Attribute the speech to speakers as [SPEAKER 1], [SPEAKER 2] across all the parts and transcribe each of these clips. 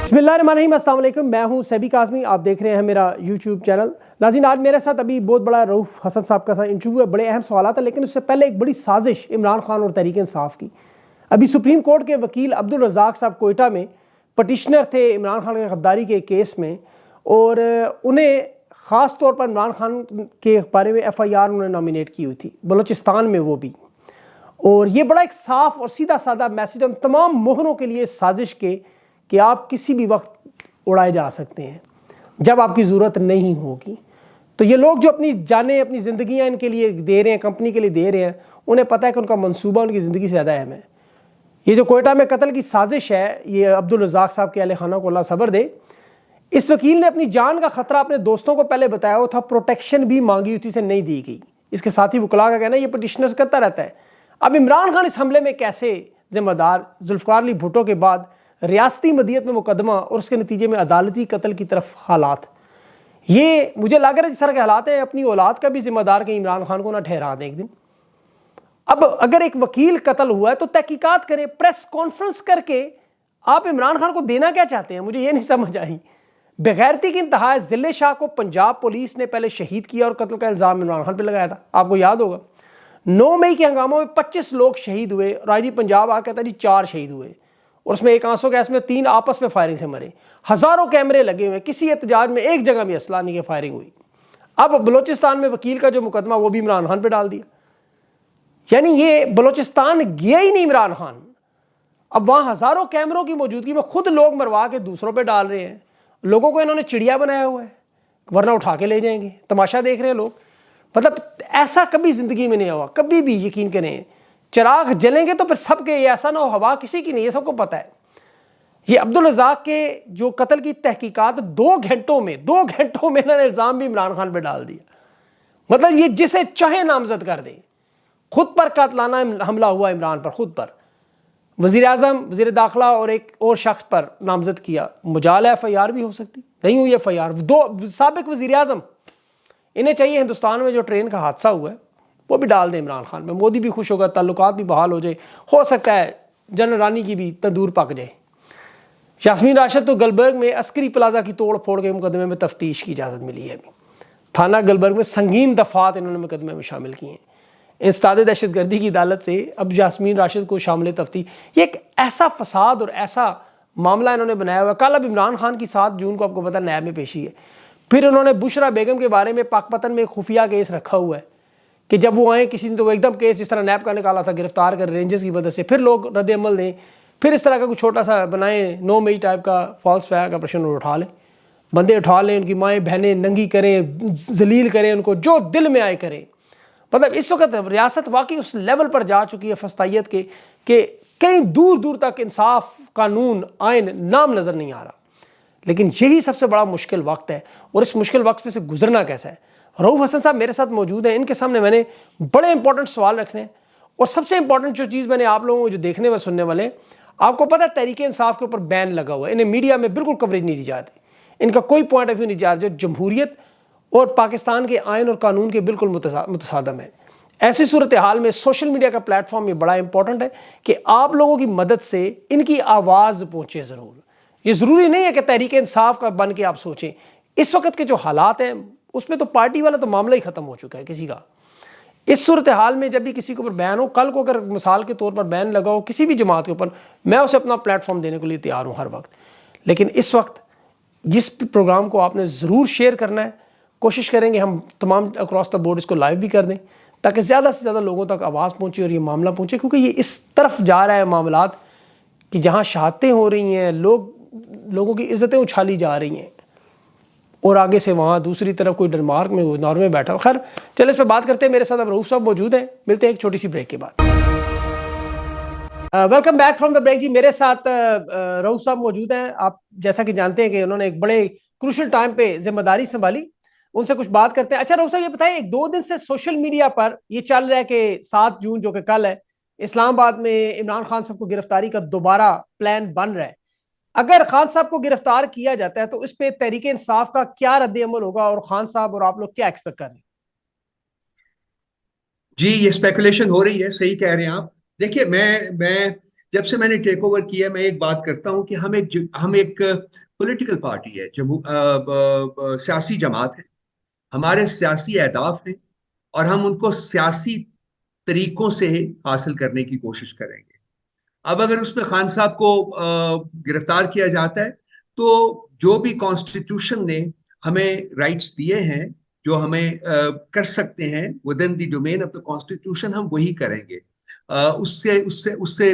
[SPEAKER 1] बिस्मिल्लाहिर्रहमानिर्रहीम, अस्सलाम वालेकुम। मैं हूं सैबी काज़मी, आप देख रहे हैं मेरा यूट्यूब चैनल। नाज़रीन, आज मेरे साथ अभी बहुत बड़ा रऊफ़ हसन साहब का इंटरव्यू है। बड़े अहम सवाल है, लेकिन उससे पहले एक बड़ी साजिश इमरान खान और तहरीक इंसाफ की। अभी सुप्रीम कोर्ट के वकील अब्दुल रज़ाक साहब कोयटा में पटिशनर थे इमरान खान के गद्दारी के केस में, और उन्हें ख़ास तौर पर इमरान खान के बारे में FIR उन्होंने नॉमिनेट की हुई थी, बलूचिस्तान में वो भी। और ये बड़ा एक साफ और सीधा साधा मैसेज हम तमाम मोहरों के लिए साजिश के कि आप किसी भी वक्त उड़ाए जा सकते हैं जब आपकी ज़रूरत नहीं होगी। तो ये लोग जो अपनी जानें, अपनी ज़िंदगियां इनके लिए दे रहे हैं, कंपनी के लिए दे रहे हैं, उन्हें पता है कि उनका मंसूबा उनकी ज़िंदगी से ज़्यादा अहम है। ये जो कोयटा में कत्ल की साजिश है, ये अब्दुल रज़ाक साहब के अहले खाना को अल्लाह सब्र दे। इस वकील ने अपनी जान का खतरा अपने दोस्तों को पहले बताया हुआ था, प्रोटेक्शन भी मांगी हुई थी, से नहीं दी गई। इसके साथ ही वकला का कहना ये पटिशनर्स करता रहता है। अब इमरान खान इस हमले में कैसे जिम्मेदार, जुल्फ़िकार अली भुट्टो के बाद रियासती मदीयत में मुकदमा और उसके नतीजे में अदालती कत्ल की तरफ हालात, ये मुझे लग रहा है जिस तरह के हालात हैं, अपनी औलाद का भी जिम्मेदार कहीं इमरान खान को ना ठहरा दें एक दिन। अब अगर एक वकील कत्ल हुआ है तो तहकीकात करें, प्रेस कॉन्फ्रेंस करके आप इमरान खान को देना क्या चाहते हैं, मुझे ये नहीं समझ आई। बेगैरती की इंतहा है। जिले शाह को पंजाब पुलिस ने पहले शहीद किया और कत्ल का इल्ज़ाम इमरान खान पर लगाया था, आपको याद होगा। 9 मई के हंगामों में 25 लोग शहीद हुए और आई जी पंजाब आ कहता जी 4 शहीद हुए, और उसमें एक आंसू गैस में 3 आपस में फायरिंग से मरे। हजारों कैमरे लगे हुए, किसी एहतजाज में एक जगह भी असला नहीं के फायरिंग हुई। अब बलोचिस्तान में वकील का जो मुकदमा वो भी इमरान खान पे डाल दिया, यानी ये बलोचिस्तान गया ही नहीं इमरान खान। अब वहां हजारों कैमरों की मौजूदगी में खुद लोग मरवा के दूसरों पे डाल रहे हैं। लोगों को इन्होंने चिड़िया बनाया हुआ है, वरना उठा के ले जाएंगे। तमाशा देख रहे हैं लोग। मतलब ऐसा कभी जिंदगी में नहीं हुआ, कभी भी। यकीन करें, चिराग जलेंगे तो फिर सबके, ये ऐसा ना हो हवा किसी की नहीं, ये सबको पता है। ये अब्दुल रज़ाक के जो कत्ल की तहकीकात 2 घंटों में इन्होंने इल्ज़ाम भी इमरान खान पे डाल दिया। मतलब ये जिसे चाहे नामजद कर दे। खुद पर कातलाना हमला हुआ इमरान पर, खुद पर। वज़ीर आज़म, वज़ीर दाखिला और एक और शख्स पर नामजद किया। मुजाल FIR भी हो सकती, नहीं हुई FIR। 2 साबिक वज़ीर आज़म, इन्हें चाहिए हिंदुस्तान में जो ट्रेन का हादसा हुआ है वो भी डाल दें इमरान खान में। मोदी भी खुश होगा, ताल्लुकात भी बहाल हो जाए, हो सकता है जनरल रानी की भी तंदूर पक जाए। यास्मीन राशिद तो गलबर्ग में अस्करी प्लाजा की तोड़ फोड़ के मुकदमे में तफ्तीश की इजाज़त मिली है। अभी थाना गलबर्ग में संगीन दफात इन्होंने मुकदमे में शामिल किए हैं। इंसदाद दहशतगर्दी की अदालत से अब यास्मीन राशिद को शामिल तफ्तीश। ये एक ऐसा फसाद और ऐसा मामला इन्होंने बनाया हुआ है। कल अब इमरान खान की 7 जून को आपको पता नैब में पेशी है। फिर उन्होंने बुशरा बेगम के बारे में पाकपतन में खुफिया केस रखा हुआ है कि जब वो आए किसी ने तो वो एकदम केस जिस तरह नैब का निकाला था, गिरफ्तार कर रेंजर्स की मदद से, फिर लोग रद्द अमल दें, फिर इस तरह का कुछ छोटा सा बनाए 9 मई टाइप का फॉल्स फ्लैग ऑपरेशन उठा लें, बंदे उठा लें, उनकी माएँ बहनें नंगी करें, जलील करें, उनको जो दिल में आए करें। मतलब इस वक्त रियासत वाकई उस लेवल पर जा चुकी है फस्तायत के कि कहीं दूर दूर तक इंसाफ, कानून, आइन नाम नज़र नहीं आ रहा। लेकिन यही सबसे बड़ा मुश्किल वक्त है, और इस मुश्किल वक्त में से गुजरना कैसा है। रऊफ़ हसन साहब मेरे साथ मौजूद हैं, इनके सामने मैंने बड़े इंपॉर्टेंट सवाल रखने हैं। और सबसे इंपॉर्टेंट जो चीज़ मैंने आप लोगों को जो देखने वाले सुनने वाले, आपको पता है तहरीक इंसाफ के ऊपर बैन लगा हुआ है। इन्हें मीडिया में बिल्कुल कवरेज नहीं दी जाती, इनका कोई पॉइंट ऑफ व्यू नहीं जा रहा जो जमहूरियत और पाकिस्तान के आइन और कानून के बिल्कुल मुतसादम है। ऐसी सूरत हाल में सोशल मीडिया का प्लेटफॉर्म ये बड़ा इंपॉर्टेंट है कि आप लोगों की मदद से इनकी आवाज़ पहुँचे ज़रूर। ये ज़रूरी नहीं है कि तहरीक इंसाफ का बन के आप सोचें। इस वक्त के जो हालात हैं उसमें तो पार्टी वाला तो मामला ही ख़त्म हो चुका है किसी का। इस सूरत हाल में जब भी किसी के ऊपर बैन हो, कल को अगर मिसाल के तौर पर बैन लगा हो किसी भी जमात के ऊपर, मैं उसे अपना प्लेटफॉर्म देने के लिए तैयार हूँ हर वक्त। लेकिन इस वक्त जिस प्रोग्राम को आपने ज़रूर शेयर करना है, कोशिश करेंगे हम तमाम अक्रॉस द बोर्ड इसको लाइव भी कर दें ताकि ज़्यादा से ज़्यादा लोगों तक आवाज़ पहुँचे और ये मामला पहुँचे। क्योंकि ये इस तरफ जा रहा है मामलात कि जहाँ शहादतें हो रही हैं, लोगों की इज्जतें उछाली जा रही हैं, और आगे से वहाँ दूसरी तरफ कोई डेनमार्क में, नॉर्वे में बैठा। खैर चलो इस पर बात करते हैं। मेरे साथ अब रऊफ़ साहब मौजूद हैं, मिलते हैं एक छोटी सी ब्रेक के बाद। Welcome back from the break जी। मेरे साथ रऊफ़ साहब मौजूद हैं। आप जैसा कि जानते हैं कि उन्होंने एक बड़े क्रूशल टाइम पे जिम्मेदारी संभाली, उनसे कुछ बात करते हैं। अच्छा रऊफ़ साहब, ये बताइए, 1-2 दिन से सोशल मीडिया पर ये चल रहा है कि 7 जून जो कि कल है, इस्लामाबाद में इमरान खान साहब को गिरफ्तारी का दोबारा प्लान बन रहा है। अगर खान साहब को गिरफ्तार किया जाता है तो इस पे तहरीक इंसाफ का क्या रद्द अमल होगा, और खान साहब और आप लोग क्या एक्सपेक्ट कर रहे हैं?
[SPEAKER 2] जी, ये स्पेकुलेशन हो रही है, सही कह रहे हैं आप। देखिए, मैं जब से मैंने टेक ओवर किया, मैं एक बात करता हूं कि हम एक पॉलिटिकल पार्टी है, सियासी जमात है, हमारे सियासी अहदाफ हैं, और हम उनको सियासी तरीकों से हासिल करने की कोशिश करेंगे। अब अगर उसमें खान साहब को गिरफ्तार किया जाता है, तो जो भी कॉन्स्टिट्यूशन ने हमें राइट्स दिए हैं, जो हमें कर सकते हैं with in the domain of the constitution, हम वही करेंगे। उससे उससे उससे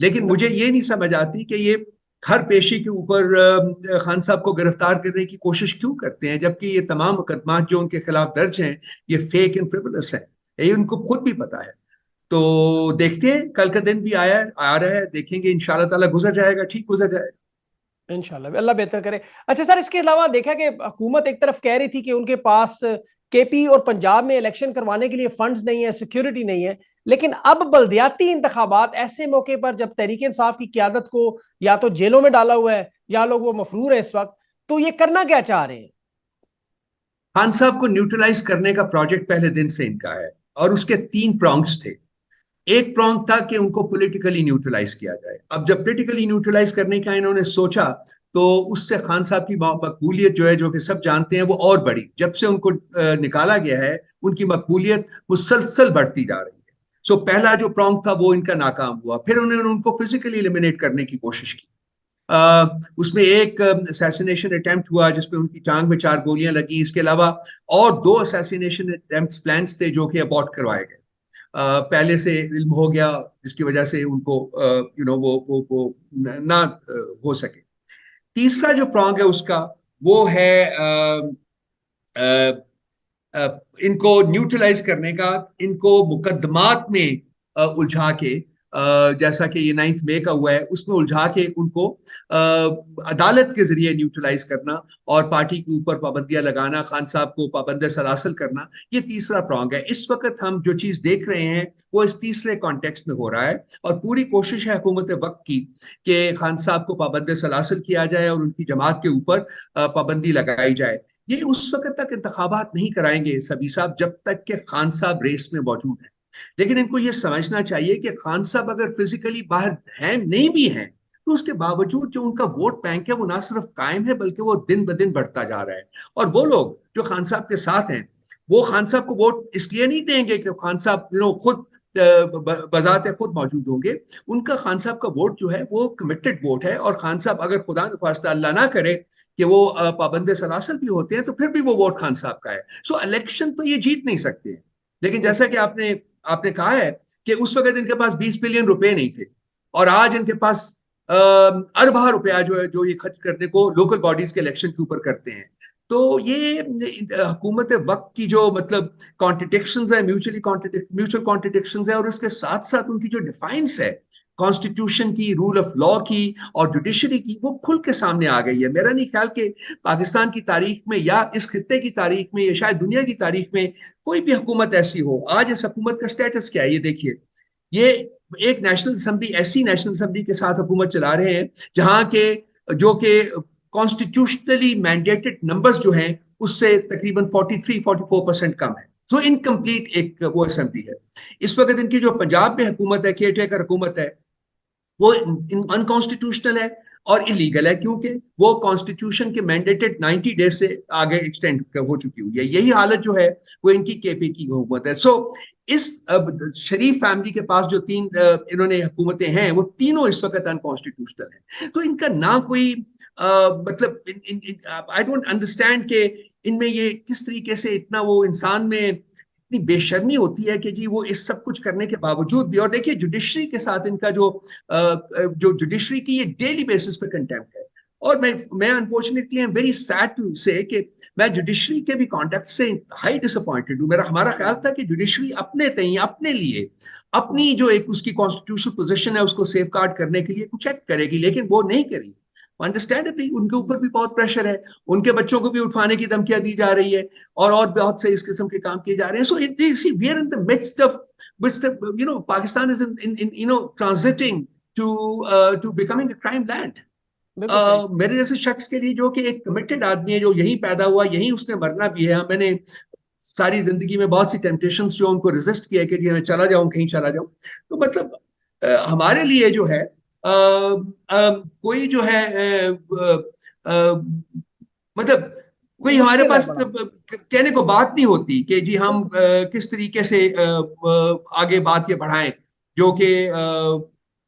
[SPEAKER 2] लेकिन मुझे
[SPEAKER 1] बिल्कुल
[SPEAKER 2] ये नहीं समझ आती कि ये हर पेशी के ऊपर खान साहब को गिरफ्तार करने की कोशिश क्यों करते हैं, जबकि ये तमाम मुकदमात जो उनके खिलाफ दर्ज हैं, ये फेक एंड फ्रिवलस है। ये उनको खुद भी पता है। तो देखते हैं, कल का दिन भी आ रहा है, देखेंगे, इंशाल्लाह ताला गुजर जाएगा, ठीक गुजर जाएगा।
[SPEAKER 1] इंशाल्लाह अल्लाह बेहतर करे। अच्छा सर, इसके अलावा देखा कि हुकूमत एक तरफ कह रही थी कि उनके पास केपी और पंजाब में इलेक्शन करवाने के लिए फंड्स नहीं है, सिक्योरिटी नहीं है, लेकिन अब बल्दियाती इंतखाबात ऐसे मौके पर जब तहरीक इंसाफ की क्यादत को या तो जेलों में डाला हुआ है या लोग वो मफरूर है इस वक्त, तो ये करना क्या चाह रहे हैं?
[SPEAKER 2] खान साहब को न्यूट्रलाइज करने का प्रोजेक्ट पहले दिन से इनका है, और उसके तीन प्रॉन्ग्स थे। एक प्रॉन्ग था कि उनको पॉलिटिकली न्यूट्रलाइज किया जाए। अब जब पॉलिटिकली न्यूट्रलाइज करने का इन्होंने सोचा, तो उससे खान साहब की मकबूलियत जो है, जो कि सब जानते हैं, वो और बढ़ी। जब से उनको निकाला गया है, उनकी मकबूलियत मुसलसल बढ़ती जा रही है। सो पहला जो प्रॉन्ग था वो इनका नाकाम हुआ। फिर उन्होंने उनको फिजिकली एलिमिनेट करने की कोशिश की। उसमें एक असैसिनेशन अटेम्प्ट हुआ जिसमें उनकी टांग में 4 गोलियां लगी। इसके अलावा और 2 असैसिनेशन अटेम्प्ट प्लान्स थे जो कि अबॉर्ट करवाए गए। पहले से इल्म हो गया, जिसकी वजह से उनको वो ना हो सके। तीसरा जो प्रॉन्ग है उसका, वो है अ, इनको न्यूट्रलाइज करने का, इनको मुकदमात में उलझा के, जैसा कि ये 9 मई का हुआ है, उसमें उलझा के उनको अदालत के जरिए न्यूट्रलाइज करना और पार्टी के ऊपर पाबंदियां लगाना, खान साहब को पाबंद सलासल करना। ये तीसरा प्रॉन्ग है। इस वक्त हम जो चीज देख रहे हैं वो इस तीसरे कॉन्टेक्स्ट में हो रहा है, और पूरी कोशिश है हुकूमत वक्त की कि खान साहब को पाबंद सलासल किया जाए और उनकी जमात के ऊपर पाबंदी लगाई जाए। ये उस वक्त तक इंतखाबात नहीं कराएंगे सभी साहब, जब तक कि खान साहब रेस में मौजूद हैं। लेकिन इनको ये समझना चाहिए कि खान साहब अगर फिजिकली बाहर हैं, नहीं भी हैं, तो उसके बावजूद जो उनका वोट बैंक है वो ना सिर्फ कायम है, बल्कि वो दिन ब दिन बढ़ता जा रहा है। और वो लोग जो खान साहब के साथ हैं, वो खान साहब को वोट इसलिए नहीं देंगे कि खान साहब खुद बजाते खुद मौजूद होंगे। उनका खान साहब का वोट जो है वो कमिटेड वोट है, और खान साहब अगर खुदा न खास्ता अल्लाह ना करे कि वो पाबंद सलासल भी होते हैं, तो फिर भी वो वोट खान साहब का है। सो इलेक्शन तो ये जीत नहीं सकते हैं। लेकिन जैसा कि आपने आपने कहा है कि उस वक्त इनके पास 20 बिलियन रुपए नहीं थे, और आज इनके पास अरबा रुपया जो है, जो ये खर्च करने को लोकल बॉडीज के इलेक्शन के ऊपर करते हैं। तो ये हुकूमत वक्त की जो मतलब कॉन्ट्रडिक्शंस है, म्यूचुअल कॉन्ट्रडिक्शंस है, और इसके साथ साथ उनकी जो डिफाइंस है कॉन्स्टिट्यूशन की, रूल ऑफ लॉ की और जुडिशरी की, वो खुल के सामने आ गई है। मेरा नहीं ख्याल कि पाकिस्तान की तारीख में या इस खित्ते की तारीख में या शायद दुनिया की तारीख में कोई भी हुकूमत ऐसी हो। आज इस हुकूमत का स्टेटस क्या है, ये देखिए। ये एक नेशनल असेंबली, ऐसी नेशनल असेंबली के साथ हुकूमत चला रहे हैं जहां के जो कि कॉन्स्टिट्यूशनली मैंडेटेड नंबर्स जो हैं उससे तकरीबन 43-44% कम है। तो इनकम्प्लीट एक वो असेंबली है। इस वक्त इनकी जो पंजाब में हुकूमत है, केयर टेकर हुकूमत है, वो अनकॉन्स्टिट्यूशनल है और इलीगल है, क्योंकि वो कॉन्स्टिट्यूशन के मैंडेटेड 90 डेज से आगे एक्सटेंड हो चुकी हुई है। यही हालत जो है वो इनकी केपी की हुकूमत है। सो इस शरीफ फैमिली के पास जो तीन इन्होंने हुकूमतें हैं, वो तीनों इस वक्त अनकॉन्स्टिट्यूशनल है। तो इनका ना कोई मतलब आई डोंट अंडरस्टैंड कि इनमें ये किस तरीके से इतना वो इंसान में इतनी बेशर्मी होती है कि जी वो इस सब कुछ करने के बावजूद भी। और देखिए जुडिशरी के साथ इनका जो जुडिशरी की ये डेली बेसिस पे कंटेम्प्ट है। और मैं unfortunately I am very sad to say कि मैं जुडिशरी के भी कॉन्टेक्ट से हाई डिसअपॉइंटेड हूँ। मेरा हमारा ख्याल था कि जुडिशरी अपने तय, अपने लिए, अपनी जो एक उसकी कॉन्स्टिट्यूशनल पोजीशन है उसको सेफ गार्ड करने के लिए कुछ एक्ट करेगी, लेकिन वो नहीं करी। अंडरस्टैंडेबली उनके ऊपर भी बहुत प्रेशर है, उनके बच्चों को भी उठाने की धमकियां दी जा रही है, और बहुत से इस किस्म के काम किए जा रहे हैं। So it see we are in the midst of Pakistan is in transiting to becoming a crime land.
[SPEAKER 1] बिल्कुल सही।
[SPEAKER 2] मेरे जैसे शख्स के लिए जो कि एक कमिटेड आदमी है, जो यहीं पैदा हुआ, यहीं उसने मरना भी है, मैंने सारी जिंदगी में बहुत सी टेम्पटेशंस जो उनको रेजिस्ट किया कि जी मैं चला जाऊं, कहीं चला जाऊं। तो मतलब हमारे लिए जो है कोई जो है मतलब कोई हमारे
[SPEAKER 1] मुश्किल है
[SPEAKER 2] पास
[SPEAKER 1] बड़ा।
[SPEAKER 2] कहने को बात नहीं होती कि जी हम
[SPEAKER 1] बिल्कुल।
[SPEAKER 2] किस तरीके से आगे बात ये बढ़ाएं, जो कि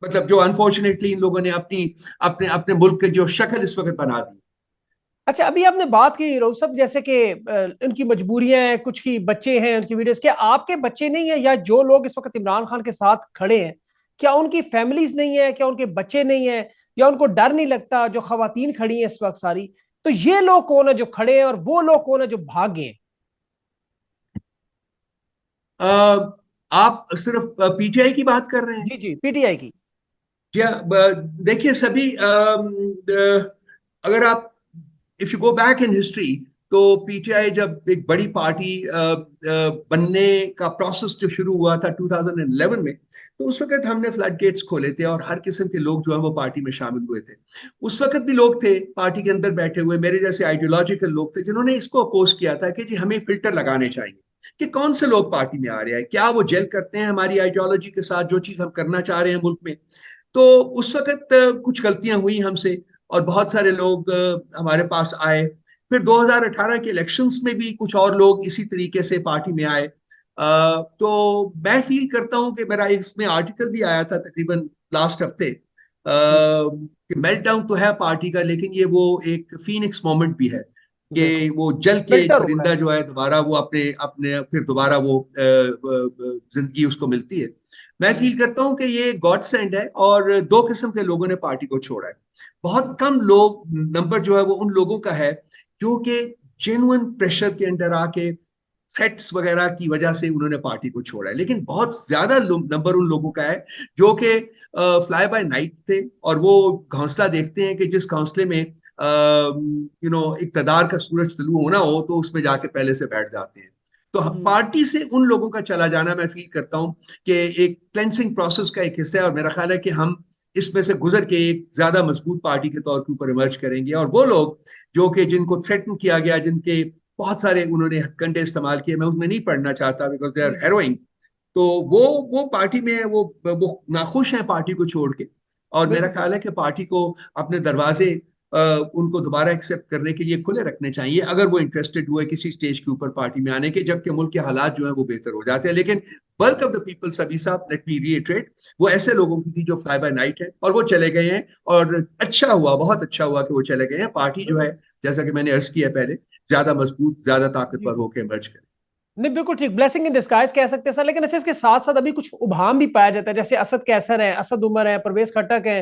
[SPEAKER 2] मतलब जो अनफॉर्चुनेटली इन लोगों ने अपनी अपने अपने मुल्क की जो शक्ल इस वक्त बना दी।
[SPEAKER 1] अच्छा, अभी आपने बात की रौसब, जैसे कि उनकी मजबूरियां हैं, कुछ की बच्चे हैं उनकी वीडियोस, क्या आपके बच्चे नहीं है, या जो लोग इस वक्त इमरान खान के साथ खड़े हैं क्या उनकी फैमिलीज नहीं है, क्या उनके बच्चे नहीं है, या उनको डर नहीं लगता? जो खवातीन खड़ी हैं इस वक्त सारी, तो ये लोग कौन है जो खड़े हैं और वो लोग कौन है जो भाग गए हैं?
[SPEAKER 2] अ, आप सिर्फ पीटीआई की बात कर रहे हैं?
[SPEAKER 1] जी जी, पीटीआई की।
[SPEAKER 2] या देखिए सभी अगर आप if you go back in history, तो पीटीआई जब एक बड़ी पार्टी बनने का प्रोसेस जो शुरू हुआ था 2011 में, तो उस वक्त हमने फ्लड गेट्स खोले थे और हर किस्म के लोग जो है वो पार्टी में शामिल हुए थे। उस वक्त भी लोग थे पार्टी के अंदर बैठे हुए, मेरे जैसे आइडियोलॉजिकल लोग थे जिन्होंने इसको अपोज किया था कि जी हमें फिल्टर लगाने चाहिए कि कौन से लोग पार्टी में आ रहे हैं, क्या वो जेल करते हैं हमारी आइडियोलॉजी के साथ, जो चीज हम करना चाह रहे हैं मुल्क में। तो उस वक्त कुछ गलतियां हुई हमसे और बहुत सारे लोग हमारे पास आए। फिर 2018 के इलेक्शंस में भी कुछ और लोग इसी तरीके से पार्टी में आए। तो मैं फील करता हूं कि मेरा इसमें आर्टिकल भी आया था तकरीबन लास्ट हफ्ते
[SPEAKER 1] जी,
[SPEAKER 2] कि मेल्टडाउन तो है पार्टी का, लेकिन ये वो एक फीनिक्स मोमेंट भी है
[SPEAKER 1] बिल्कुल।
[SPEAKER 2] कि वो जल के एक
[SPEAKER 1] फिल्टर हो रहा
[SPEAKER 2] परिंदा
[SPEAKER 1] है।
[SPEAKER 2] जो है दोबारा वो अपने अपने फिर दोबारा वो जिंदगी उसको मिलती है। मैं
[SPEAKER 1] जी
[SPEAKER 2] फील करता हूँ कि ये गॉड सेंड है और दो किस्म के लोगों ने पार्टी को छोड़ा है। बहुत कम लोग नंबर जो है वो उन लोगों का है जो कि जेन्युइन प्रेशर के अंदर आके थ्रेट्स वगैरह की वजह से उन्होंने पार्टी को छोड़ा है, लेकिन बहुत ज्यादा नंबर उन लोगों का है जो कि फ्लाई बाय नाइट थे और वो घोंसला देखते हैं कि जिस घोंसले में इक्तदार का सूरज तुलू होना हो तो उसमें जाके पहले से बैठ जाते हैं। तो
[SPEAKER 1] हम्म,
[SPEAKER 2] पार्टी से उन लोगों का चला जाना मैं फील करता हूँ कि एक क्लेंसिंग प्रोसेस का एक हिस्सा है और मेरा ख्याल है कि हम इसमें से गुजर के एक ज्यादा मजबूत पार्टी के तौर के ऊपर इमर्ज करेंगे। और वो लोग जो कि जिनको थ्रेटन किया गया, जिनके बहुत सारे उन्होंने हथकंडे इस्तेमाल किए, मैं उसमें नहीं पढ़ना चाहता बिकॉज दे आर
[SPEAKER 1] जी जी।
[SPEAKER 2] हेरोइंग। तो वो पार्टी में वो नाखुश हैं पार्टी को छोड़ के। और मेरा
[SPEAKER 1] बिल्कुल।
[SPEAKER 2] ख्याल है कि पार्टी को अपने दरवाजे उनको दोबारा एक्सेप्ट करने के लिए खुले रखने चाहिए अगर वो इंटरेस्टेड हुए किसी स्टेज के ऊपर पार्टी में आने के, जबकि मुल्क के हालात जो है वो बेहतर हो जाते हैं। लेकिन बल्क ऑफ द पीपल, सभी साहब लेट मी रीइटरेट, वो ऐसे लोगों की थी जो फ्लाई बाय नाइट है और वो चले गए हैं। और अच्छा हुआ, बहुत अच्छा हुआ कि वो चले गए हैं। पार्टी जो है,
[SPEAKER 1] बिल्कुल।
[SPEAKER 2] जैसा कि मैंने अर्ज किया पहले, ज्यादा मजबूत, ज्यादा
[SPEAKER 1] जी
[SPEAKER 2] ताकतवर
[SPEAKER 1] जी।
[SPEAKER 2] होकर इमर्ज करे।
[SPEAKER 1] नहीं, बिल्कुल ठीक, ब्लेसिंग इन डिस्गाइज कह सकते हैं सर। लेकिन ऐसे इसके साथ साथ अभी कुछ उभाम भी पाया जाता है, जैसे असद कैसर है, असद उमर है, परवेज खट्टक है।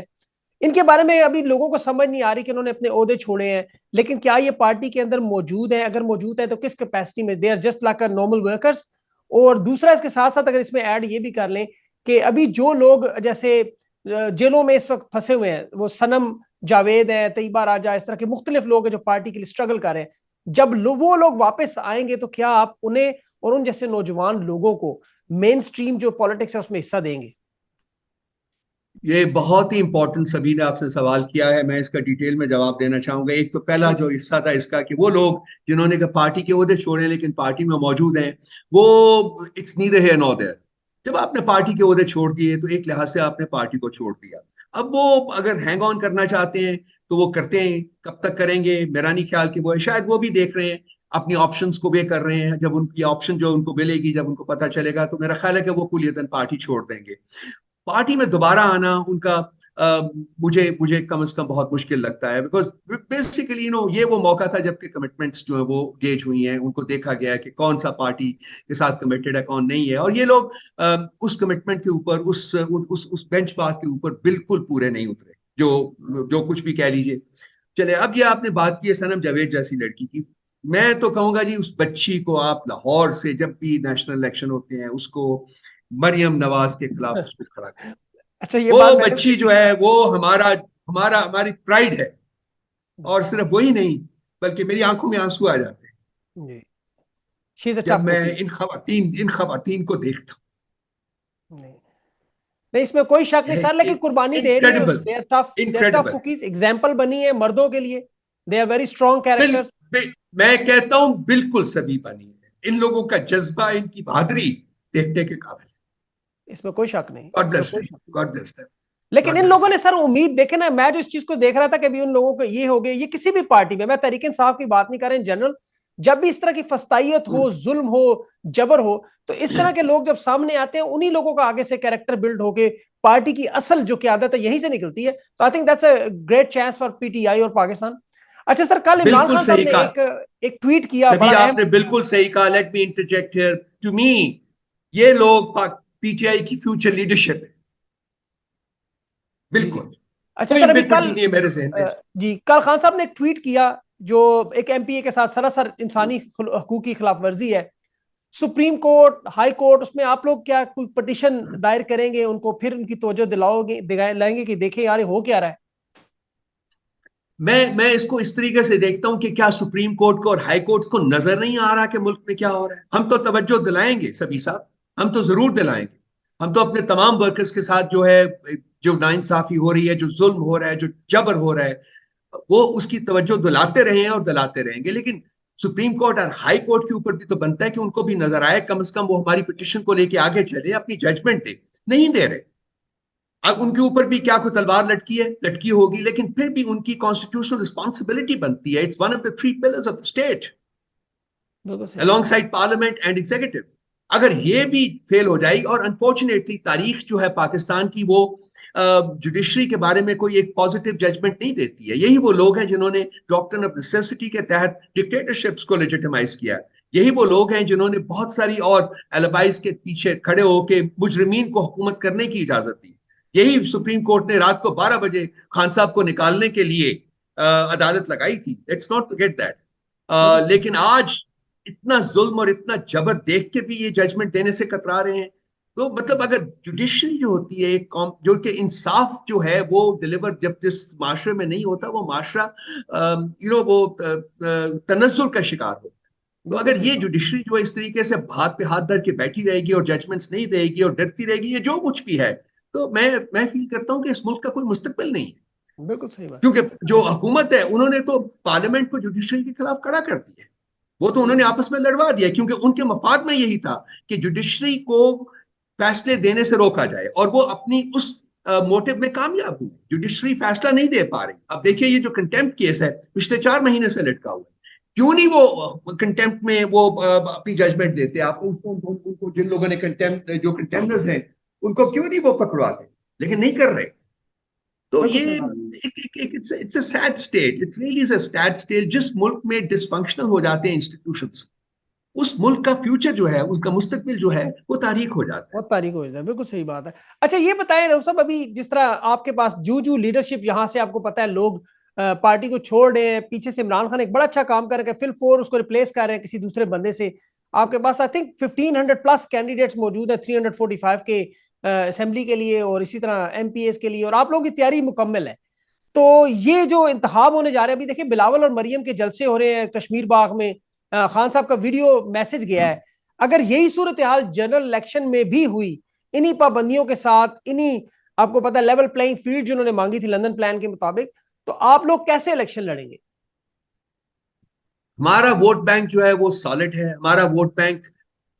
[SPEAKER 1] इनके बारे में अभी लोगों को समझ नहीं आ रही कि उन्होंने अपने ओहदे छोड़े हैं, लेकिन क्या ये पार्टी के अंदर मौजूद है? अगर मौजूद है तो किस कैपेसिटी में? They are just like normal workers. और दूसरा, इसके साथ साथ अगर इसमें ऐड ये भी कर लें कि अभी जो लोग जैसे जेलों में इस वक्त फंसे हुए हैं, वो सनम जावेद है, तैयबा राजा, इस तरह के मुख्तलिफ लोग हैं जो पार्टी के लिए स्ट्रगल कर रहे हैं। जब वो लोग वापस आएंगे तो क्या आप उन्हें और उन जैसे नौजवान लोगों को मेन स्ट्रीम जो पॉलिटिक्स है उसमें हिस्सा देंगे?
[SPEAKER 2] ये बहुत ही इंपॉर्टेंट सभी ने आपसे सवाल किया है, मैं इसका डिटेल में जवाब देना चाहूंगा। एक तो पहला
[SPEAKER 1] जी
[SPEAKER 2] जो
[SPEAKER 1] जी।
[SPEAKER 2] हिस्सा था इसका कि वो लोग जिन्होंने कि पार्टी के ओहदे छोड़े लेकिन पार्टी में मौजूद हैं, वो it's neither here nor there. जब आपने पार्टी के ओहदे छोड़ दिए तो एक लिहाज से आपने पार्टी को छोड़ दिया। अब वो अगर हैंग ऑन करना चाहते हैं तो वो करते हैं, कब तक करेंगे मेरा नहीं ख्याल कि वो है। शायद वो भी देख रहे हैं, अपनी ऑप्शंस को वे कर रहे हैं। जब उनकी ऑप्शन जो उनको मिलेगी, जब उनको पता चलेगा, तो मेरा ख्याल है कि वो कुलियतन पार्टी छोड़ देंगे। पार्टी में दोबारा आना उनका मुझे मुझे कम से कम बहुत मुश्किल लगता है, बिकॉज बेसिकली ये वो मौका था जबकि कमिटमेंट्स जो है वो गेज हुई हैं, उनको देखा गया है कि कौन सा पार्टी के साथ कमिटेड है, कौन नहीं है। और ये लोग उस कमिटमेंट के ऊपर, उस बेंच मार्क के ऊपर बिल्कुल पूरे नहीं उतरे, जो जो कुछ भी कह लीजिए। चले, अब ये आपने बात की है सनम जावेद जैसी लड़की की। मैं तो कहूंगा जी, उस बच्ची को आप लाहौर से जब भी नेशनल इलेक्शन होते हैं, उसको मरियम नवाज के खिलाफ उसको खड़ा करें।
[SPEAKER 1] अच्छा, ये बात
[SPEAKER 2] वो
[SPEAKER 1] मैंने भी
[SPEAKER 2] बच्ची
[SPEAKER 1] देखी
[SPEAKER 2] जो
[SPEAKER 1] सर
[SPEAKER 2] है
[SPEAKER 1] आपकी।
[SPEAKER 2] वो हमारी प्राइड है। और सिर्फ वही नहीं, बल्कि मेरी आंखों में आंसू आ जाते हैं
[SPEAKER 1] जी, शी इज अ
[SPEAKER 2] जब
[SPEAKER 1] टफ
[SPEAKER 2] मैं
[SPEAKER 1] कुकी।
[SPEAKER 2] इन खवातीन को देखता
[SPEAKER 1] नहीं, नहीं, इसमें कोई शक नहीं सर, लेकिन
[SPEAKER 2] हूँ।
[SPEAKER 1] कुर्बानी दे रही है।
[SPEAKER 2] Incredible,
[SPEAKER 1] they are tough
[SPEAKER 2] incredible.
[SPEAKER 1] Cookies, example बनी है मर्दों के लिए। They are very strong
[SPEAKER 2] bill,
[SPEAKER 1] characters.
[SPEAKER 2] मैं कहता हूं बिल्कुल सभी बनी है। इन लोगों का जज्बा, इनकी बहादुरी देखने के काबिल है।
[SPEAKER 1] इसमें कोई शक नहीं,
[SPEAKER 2] गॉड
[SPEAKER 1] इसमें
[SPEAKER 2] ब्लेस
[SPEAKER 1] कोई
[SPEAKER 2] देम,
[SPEAKER 1] शक नहीं।
[SPEAKER 2] गॉड ब्लेस देम,
[SPEAKER 1] लेकिन
[SPEAKER 2] गॉड
[SPEAKER 1] इन
[SPEAKER 2] ब्लेस
[SPEAKER 1] लोगों
[SPEAKER 2] देम।
[SPEAKER 1] ने सर उम्मीद, देखे ना, मैं जो इस चीज को देख रहा था कि अभी उन लोगों को ये हो गए, ये किसी भी पार्टी में, मैं तहरीक इंसाफ की बात नहीं कर रहे इन जनरल, जब भी इस तरह की फस्तायत हो, जुल्म हो, जबर हो, तो इस तरह के लोग जब सामने आते हैं, उन्हीं लोगों का आगे से कैरेक्टर बिल्ड होके पार्टी की असल जो क्यादत है यहीं से निकलती है। तो I think that's a great chance for PTI और पाकिस्तान। अच्छा सर, कल इमरान
[SPEAKER 2] बिल्कुल
[SPEAKER 1] खान साहब
[SPEAKER 2] सही
[SPEAKER 1] ने
[SPEAKER 2] कहा,
[SPEAKER 1] एक ट्वीट किया,
[SPEAKER 2] तभी
[SPEAKER 1] बड़ा अहम।
[SPEAKER 2] आपने बिल्कुल सही कहा। Let me interject here. To me ये लोग पीटीआई की फ्यूचर लीडरशिप है,
[SPEAKER 1] जी जी।
[SPEAKER 2] बिल्कुल।
[SPEAKER 1] अच्छा
[SPEAKER 2] कोई
[SPEAKER 1] सर, अभी
[SPEAKER 2] बिल्कुल
[SPEAKER 1] कल
[SPEAKER 2] भी नहीं है मेरे जहन में।
[SPEAKER 1] जी, कल खान साहब ने एक ट्वीट किया जो एक एमपीए के साथ सरासर इंसानी हकूक की खिलाफ वर्जी है। सुप्रीम कोर्ट, हाई कोर्ट, उसमें आप लोग क्या कोई पिटीशन दायर करेंगे, उनको फिर उनकी तवज्जो दिलाओगे, दिलाएंगे कि देखें यार ये हो क्या रहा है?
[SPEAKER 2] मैं इसको इस तरीके से देखता हूं कि क्या सुप्रीम कोर्ट को और हाई कोर्ट को नजर नहीं आ रहा कि मुल्क में क्या हो रहा है? हम तो तवज्जो दिलाएंगे सभी साहब, हम तो जरूर दिलाएंगे। हम तो अपने तमाम वर्कर्स के साथ जो है, जो नाइंसाफी हो रही है, जो जुल्म हो रहा है, जो जबर हो रहा है, वो उसकी तवज्जो दिलाते रहे हैं और दिलाते रहेंगे। लेकिन सुप्रीम कोर्ट और हाई कोर्ट के ऊपर भी तो बनता है कि उनको भी नजर आए, कम से कम वो हमारी पिटिशन को लेके आगे चले, अपनी जजमेंट दे। नहीं दे रहे। अब उनके ऊपर भी क्या कोई तलवार लटकी है? लटकी होगी, लेकिन फिर भी उनकी कॉन्स्टिट्यूशनल रिस्पॉन्सिबिलिटी बनती है। It's one of the three pillars of the state,
[SPEAKER 1] बिल्कुल सही बात।
[SPEAKER 2] Along side parliament and executive. अगर ये भी फेल हो जाएगी, और अनफॉर्चुनेटली तारीख जो है पाकिस्तान की, वो जुडिशरी के बारे में कोई एक पॉजिटिव जजमेंट नहीं देती है। यही वो लोग हैं जिन्होंने डॉक्ट्रिन ऑफ नेसेसिटी के तहत डिक्टेटरशिप्स को लेजिटिमाइज किया। यही वो लोग हैं जिन्होंने बहुत सारी और एलिबाइज के पीछे खड़े होकर मुजरिमीन को हुकूमत करने की इजाजत दी। यही सुप्रीम कोर्ट ने रात को 12 बजे खान साहब को निकालने के लिए अदालत लगाई थी। Let's not forget that.
[SPEAKER 1] बिल्कुल सही।
[SPEAKER 2] लेकिन आज इतना जुल्म और इतना जबर देख के भी ये जजमेंट देने से कतरा रहे हैं। तो मतलब अगर जुडिशरी जो होती है, एक जो कि इंसाफ जो है वो डिलीवर जब जिस माशरे में नहीं होता, वो माशरा वो तनज्जुल का शिकार होता है। तो
[SPEAKER 1] बिल्कुल
[SPEAKER 2] अगर
[SPEAKER 1] सही
[SPEAKER 2] ये
[SPEAKER 1] बात।
[SPEAKER 2] जुडिशरी जो इस तरीके से हाथ पे हाथ धर के बैठी रहेगी और जजमेंट्स नहीं देगी और डरती रहेगी, ये जो कुछ भी है, तो मैं फील करता हूँ कि इस मुल्क का कोई मुस्तकबिल नहीं है।
[SPEAKER 1] बिल्कुल सही बात।
[SPEAKER 2] क्योंकि जो हुकूमत है, उन्होंने तो पार्लियामेंट को जुडिशरी के खिलाफ खड़ा कर दिया है। वो तो उन्होंने आपस में लड़वा दिया, क्योंकि उनके मफाद में यही था कि जुडिशरी को फैसले देने से रोका जाए, और वो अपनी उस मोटिव में कामयाब हुई। जुडिशरी फैसला नहीं दे पा रही। अब देखिए, ये जो कंटेम्प्ट केस है पिछले 4 महीने से लटका हुआ है। क्यों नहीं वो कंटेम्प्ट में वो अपनी जजमेंट देते? आप उनको जिन लोगों ने कंटेम्प्ट, जो कंटेम्नर्स हैं, उनको क्यों नहीं वो पकड़वाते? लेकिन नहीं कर रहे। तो
[SPEAKER 1] बिल्कुल
[SPEAKER 2] ये
[SPEAKER 1] सही बात।
[SPEAKER 2] It's a sad state, it really is a sad state. जिस मुल्क में डिसफंक्शनल हो जाते हैं इंस्टीट्यूशंस, उस मुल्क का फ्यूचर जो है, उसका मुस्तकबिल जो है, वो तारीख हो जाता है।
[SPEAKER 1] बहुत तारीख हो जाता है, बिल्कुल सही बात है। अच्छा ये बताएं रऊफ साहब, अभी जिस तरह आपके पास जू लीडरशिप यहाँ से, आपको पता है लोग पार्टी को छोड़ रहे हैं, पीछे से इमरान खान एक बड़ा अच्छा काम कर रहे हैं, फिल फोर उसको रिप्लेस कर रहे हैं किसी दूसरे बंदे से। आपके पास आई थिंक 1500 प्लस कैंडिडेट्स मौजूद है, 345 के असेंबली के लिए और इसी तरह एमपीएस के लिए, और आप लोगों की तैयारी मुकम्मल है। तो ये जो इंतखाब होने जा रहे हैं, अभी देखिए बिलावल और मरियम के जलसे हो रहे हैं कश्मीर बाग में, खान साहब का वीडियो मैसेज गया है। अगर यही सूरत हाल जनरल इलेक्शन में भी हुई, इन्हीं पाबंदियों के साथ, इन्हीं आपको पता है लेवल प्लेइंग फील्ड जिन्होंने मांगी थी लंदन प्लान के मुताबिक, तो आप लोग कैसे इलेक्शन लड़ेंगे?
[SPEAKER 2] हमारा वोट बैंक जो है वो सॉलिड है। हमारा वोट बैंक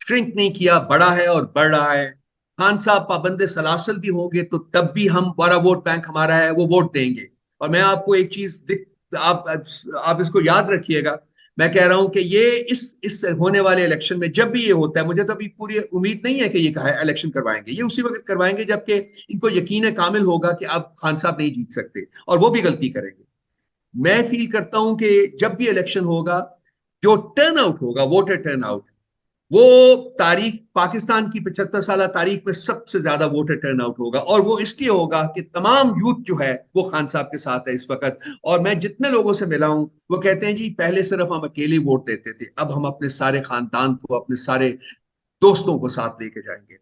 [SPEAKER 2] श्रिंक नहीं किया, बड़ा है और बढ़ रहा है। खान साहब पाबंदे सलासल भी होंगे तो तब भी हम, हमारा वोट बैंक हमारा है, वो वोट देंगे। और मैं आपको एक चीज आप इसको याद रखिएगा। मैं कह रहा हूं कि ये इस होने वाले इलेक्शन में जब भी ये होता है, मुझे तो अभी पूरी उम्मीद नहीं है कि ये कहा इलेक्शन करवाएंगे। ये उसी वक्त करवाएंगे जबकि इनको यकीन कामिल होगा कि अब खान साहब नहीं जीत सकते, और वो भी गलती करेंगे। मैं फील करता हूं कि जब भी इलेक्शन होगा, जो टर्न आउट होगा, वोटर टर्न आउट, वो तारीख, पाकिस्तान की 75 साल तारीख में सबसे ज्यादा वोटर टर्न आउट होगा। और वो इसलिए होगा कि तमाम यूथ जो है वो खान साहब के साथ है इस वक्त। और मैं जितने लोगों से मिला हूं, वो कहते हैं जी पहले सिर्फ हम अकेले वोट देते थे, अब हम अपने सारे खानदान को, अपने सारे दोस्तों को साथ लेके जाएंगे।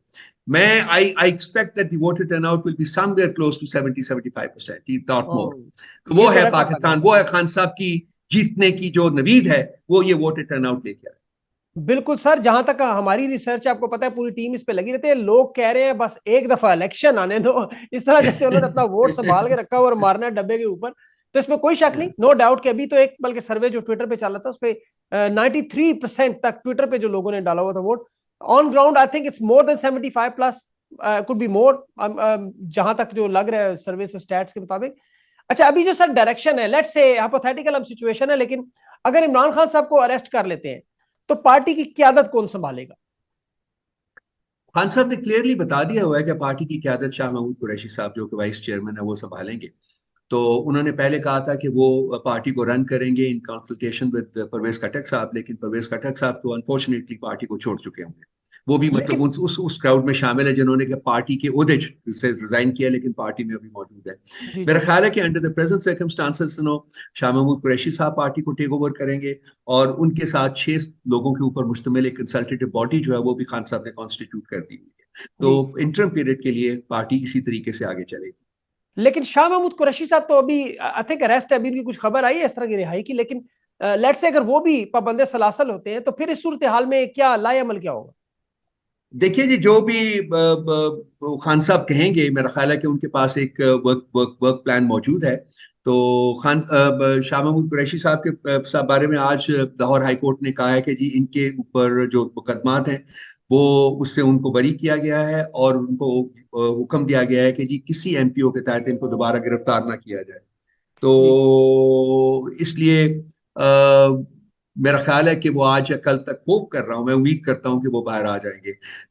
[SPEAKER 2] मैं I expect that the voter turnout will be somewhere close to 70-75%, not more. तो
[SPEAKER 1] ये
[SPEAKER 2] वो
[SPEAKER 1] तो
[SPEAKER 2] है
[SPEAKER 1] रेकॉर्ड लग रहा
[SPEAKER 2] पाकिस्तान,
[SPEAKER 1] है।
[SPEAKER 2] वो है खान साहब की जीतने की जो नवीद है, वो ये वोटर टर्नआउट लेके आए।
[SPEAKER 1] बिल्कुल सर, जहां तक हमारी रिसर्च है, आपको पता है पूरी टीम इस पे लगी रहती है, लोग कह रहे हैं बस एक दफा इलेक्शन आने दो, इस तरह जैसे उन्होंने अपना वोट संभाल के रखा हुआ और मारना है डब्बे के ऊपर। तो इसमें कोई शक नहीं, नो डाउट कि अभी तो एक बल्कि सर्वे जो ट्विटर पे चला था उस पे 93% तक ट्विटर पे जो लोगों ने डाला हुआ था vote, on ground I think it's more than 75 plus, could be more, जहां तक जो लग रहा है सर्वे से स्टैट्स के मुताबिक। अच्छा, अभी जो सर डायरेक्शन है, लेट्स से हाइपोथेटिकल हम सिचुएशन है, लेकिन अगर इमरान खान साहब को अरेस्ट कर लेते हैं तो पार्टी की क्यादत कौन संभालेगा?
[SPEAKER 2] खान साहब ने क्लियरली बता दिया हुआ है कि पार्टी की क्यादत शाह महमूद कुरैशी साहब जो कि वाइस चेयरमैन है वो संभालेंगे। तो उन्होंने पहले कहा था कि वो पार्टी को रन करेंगे इन कंसल्टेशन विद परवेज खटक साहब, लेकिन परवेज खटक साहब तो अनफॉर्चुनेटली पार्टी को छोड़ चुके होंगे। वो भी मतलब
[SPEAKER 1] लेकिन
[SPEAKER 2] उस क्राउड में शामिल है जिन्होंने कि पार्टी के ओहदे से रिजाइन किया, लेकिन पार्टी में अभी मौजूद है।
[SPEAKER 1] जी
[SPEAKER 2] मेरा
[SPEAKER 1] जी
[SPEAKER 2] ख्याल है कि under the present circumstances Shah Mahmood Qureshi साहब पार्टी को टेक ओवर करेंगे, और उनके साथ 6 लोगों के ऊपर मुश्तमिल एक कंसल्टेटिव बॉडी जो है वो भी खान साहब ने कॉन्स्टिट्यूट कर दी हुई है।
[SPEAKER 1] जी।
[SPEAKER 2] तो इंटरम पीरियड के लिए पार्टी इसी तरीके से आगे चलेगी।
[SPEAKER 1] लेकिन शाह महमूद कुरैशी साहब तो अभी आई थिंक अरेस्ट है, अभी उनकी कुछ खबर आई है इस तरह की रिहाई की, लेकिन लेट्स से अगर वो भी पाबंदे सलासल होते हैं तो फिर इस सूरत हाल में क्या लाएअमल क्या होगा?
[SPEAKER 2] देखिए जी, जो भी खान साहब कहेंगे, मेरा ख्याल है कि उनके पास एक वर्क प्लान मौजूद है। तो शाह महमूद कुरैशी साहब के बारे में आज लाहौर हाई कोर्ट ने कहा है कि जी इनके ऊपर जो मुकदमात हैं वो उससे उनको बरी किया गया है, और उनको हुक्म दिया गया है कि जी किसी एमपीओ के तहत इनको दोबारा गिरफ्तार ना किया जाए।
[SPEAKER 1] जी
[SPEAKER 2] तो इसलिए मेरा ख्याल है कि वो आज या कल तक, होप कर रहा हूं, मैं उम्मीद करता हूं कि वो बाहर आ जाएंगे।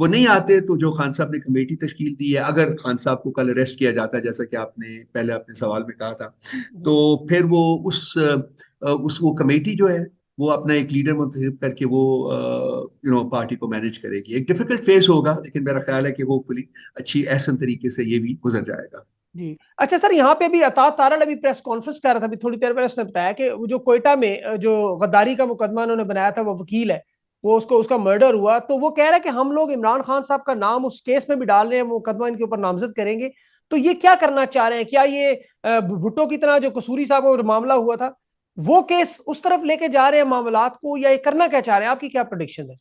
[SPEAKER 2] वो नहीं आते तो जो खान साहब ने कमेटी तश्कील दी है, अगर खान साहब को कल अरेस्ट किया जाता है जैसा कि आपने पहले अपने सवाल में कहा था,
[SPEAKER 1] जी
[SPEAKER 2] तो फिर वो उस वो कमेटी जो है वो अपना एक लीडर मुंतखब करके वो पार्टी को मैनेज करेगी। एक डिफिकल्ट फेस होगा, लेकिन मेरा ख्याल है कि होपफुली अच्छी एहसन तरीके से ये भी गुजर जाएगा।
[SPEAKER 1] जी। अच्छा सर, यहाँ पे भी अता तारड़ अभी प्रेस कॉन्फ्रेंस कर रहा था, अभी थोड़ी देर पहले उसने बताया कि वो जो कोयटा में जो गद्दारी का मुकदमा उन्होंने बनाया था, वो वकील है, वो उसको उसका मर्डर हुआ, तो वो कह रहा है कि हम लोग इमरान खान साहब का नाम उस केस में भी डाल रहे हैं, वो मुकदमा इनके ऊपर नामजद करेंगे। तो ये क्या करना चाह रहे हैं? क्या ये भुट्टो की तरह जो कसूरी साहब का मामला हुआ था वो केस उस तरफ लेके जा रहे हैं मामलात को, या ये करना क्या चाह रहे हैं? आपकी क्या प्रोडिक्शन है?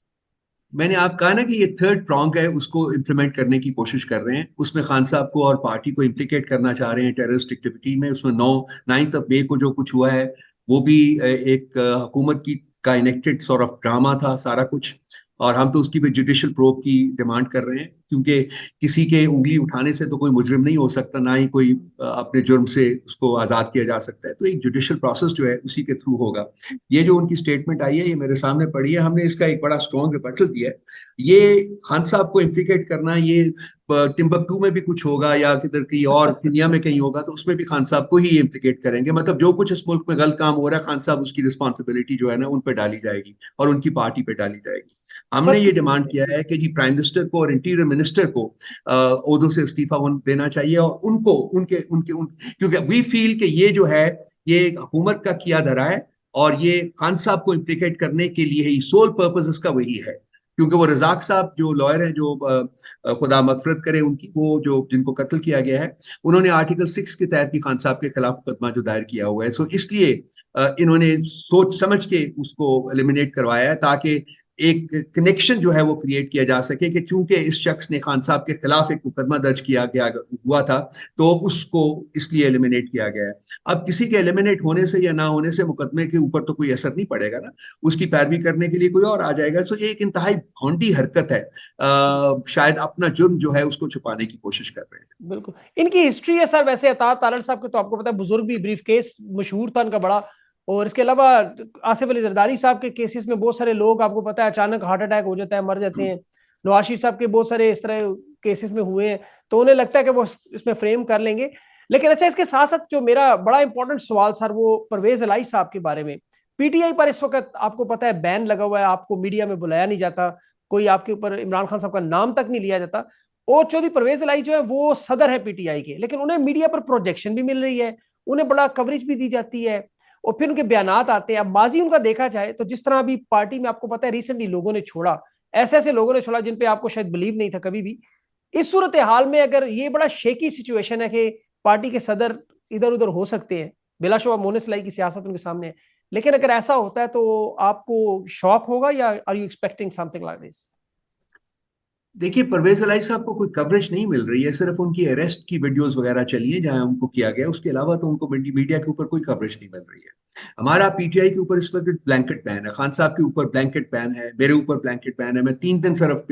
[SPEAKER 2] मैंने आप कहा ना कि ये थर्ड प्रॉन्ग है, उसको इम्प्लीमेंट करने की कोशिश कर रहे हैं। उसमें खान साहब को और पार्टी को इम्प्लीकेट करना चाह रहे हैं टेररिस्ट एक्टिविटी में। उसमें 9 9 मई को जो कुछ हुआ है वो भी एक हुकूमत की का इनेक्टेड सॉर्ट ऑफ ड्रामा था सारा कुछ। और हम तो उसकी भी जुडिशियल प्रोब की डिमांड कर रहे हैं, क्योंकि किसी के उंगली उठाने से तो कोई मुजरिम नहीं हो सकता, ना ही कोई अपने जुर्म से उसको आज़ाद किया जा सकता है। तो एक जुडिशियल प्रोसेस जो है उसी के थ्रू होगा। ये जो उनकी स्टेटमेंट आई है ये मेरे सामने पड़ी है, हमने इसका एक बड़ा स्ट्रॉन्ग रिबटल दिया है। ये खान साहब को इम्प्लीकेट करना, ये टिम्बकटू में भी कुछ होगा या किधर कहीं और किनिया में कहीं होगा, तो उसमें भी खान साहब को ही इम्प्लीकेट करेंगे। मतलब जो कुछ इस मुल्क में गलत काम हो रहा है, खान साहब उसकी रिस्पॉन्सिबिलिटी जो है ना उन पर डाली जाएगी और उनकी पार्टी पे डाली जाएगी। हमने ये डिमांड
[SPEAKER 1] बदकिस्मती है।
[SPEAKER 2] किया है कि जी प्राइम मिनिस्टर को और इंटीरियर मिनिस्टर को ओहदों से इस्तीफा देना चाहिए, और उनको उनके उनके उन, क्योंकि वी फील कि ये जो है ये हुकूमत का किया धरा है, और ये खान साहब को इम्प्लीकेट करने के लिए ही सोल पर्पस इसका वही है। क्योंकि वो रजाक साहब जो लॉयर हैं, जो खुदा मगफरत करे उनकी, वो जो जिनको कत्ल किया गया है, उन्होंने आर्टिकल 6 के तहत भी खान साहब के खिलाफ मुकदमा जो दायर किया हुआ है। सो इसलिए इन्होंने सोच समझ के उसको एलिमिनेट करवाया है, ताकि एक कनेक्शन जो है वो क्रिएट किया जा सके कि चूंकि इस शख्स ने खान साहब के खिलाफ एक मुकदमा दर्ज किया गया हुआ था, तो उसको इसलिए एलिमिनेट किया गया है। अब किसी के एलिमिनेट होने से या ना होने से मुकदमे के ऊपर तो कोई असर नहीं पड़ेगा ना, उसकी पैरवी करने के लिए कोई और आ जाएगा। सो ये एक इंतहाई भौंडी हरकत है। शायद अपना जुर्म जो है उसको छुपाने की कोशिश कर रहे हैं।
[SPEAKER 1] बिल्कुल, इनकी हिस्ट्री है सर। वैसे अता तारड़ साहब के तो आपको पता है, बुजुर्ग भी, ब्रीफ केस मशहूर था इनका बड़ा। और इसके अलावा आसिफ अली जरदारी साहब के केसेस में बहुत सारे लोग, आपको पता है, अचानक हार्ट अटैक हो जाता है, मर जाते हैं। नवाज शरीफ साहब के बहुत सारे इस तरह केसेस में हुए हैं, तो उन्हें लगता है कि वो इसमें फ्रेम कर लेंगे। लेकिन अच्छा, इसके साथ साथ जो मेरा बड़ा इंपॉर्टेंट सवाल सर, वो परवेज इलाही साहब के बारे में। पीटीआई पर इस वक्त आपको पता है बैन लगा हुआ है, आपको मीडिया में बुलाया नहीं जाता, कोई आपके ऊपर इमरान खान साहब का नाम तक नहीं लिया जाता। और चौधरी परवेज इलाही जो है वो सदर है पीटीआई के, लेकिन उन्हें मीडिया पर प्रोजेक्शन भी मिल रही है, उन्हें बड़ा कवरेज भी दी जाती है, और फिर उनके बयानात आते हैं। अब माजी उनका देखा जाए तो जिस तरह अभी पार्टी में आपको पता है रिसेंटली लोगों ने छोड़ा, ऐसे ऐसे लोगों ने छोड़ा जिन पे आपको शायद बिलीव नहीं था कभी भी। इस सूरत हाल में अगर ये बड़ा शेकी सिचुएशन है कि पार्टी के सदर इधर उधर हो सकते हैं, बिलाशुबा मोनिस लाई की सियासत उनके सामने है, लेकिन अगर ऐसा होता है तो आपको शॉक होगा, या are you expecting something like this?
[SPEAKER 2] देखिए, परवेज इलाही साहब को कोई कवरेज नहीं मिल रही है, सिर्फ उनकी अरेस्ट की वीडियोस वगैरह चली हैं जहां उनको किया गया, उसके अलावा तो उनको मीडिया के ऊपर कोई कवरेज नहीं मिल रही है। हमारा पीटीआई के ऊपर इस वक्त ब्लैंकेट बैन है, खान साहब के ऊपर ब्लैंकेट बैन है, मेरे ऊपर ब्लैंकेट बैन है। मैं 3 दिन सिर्फ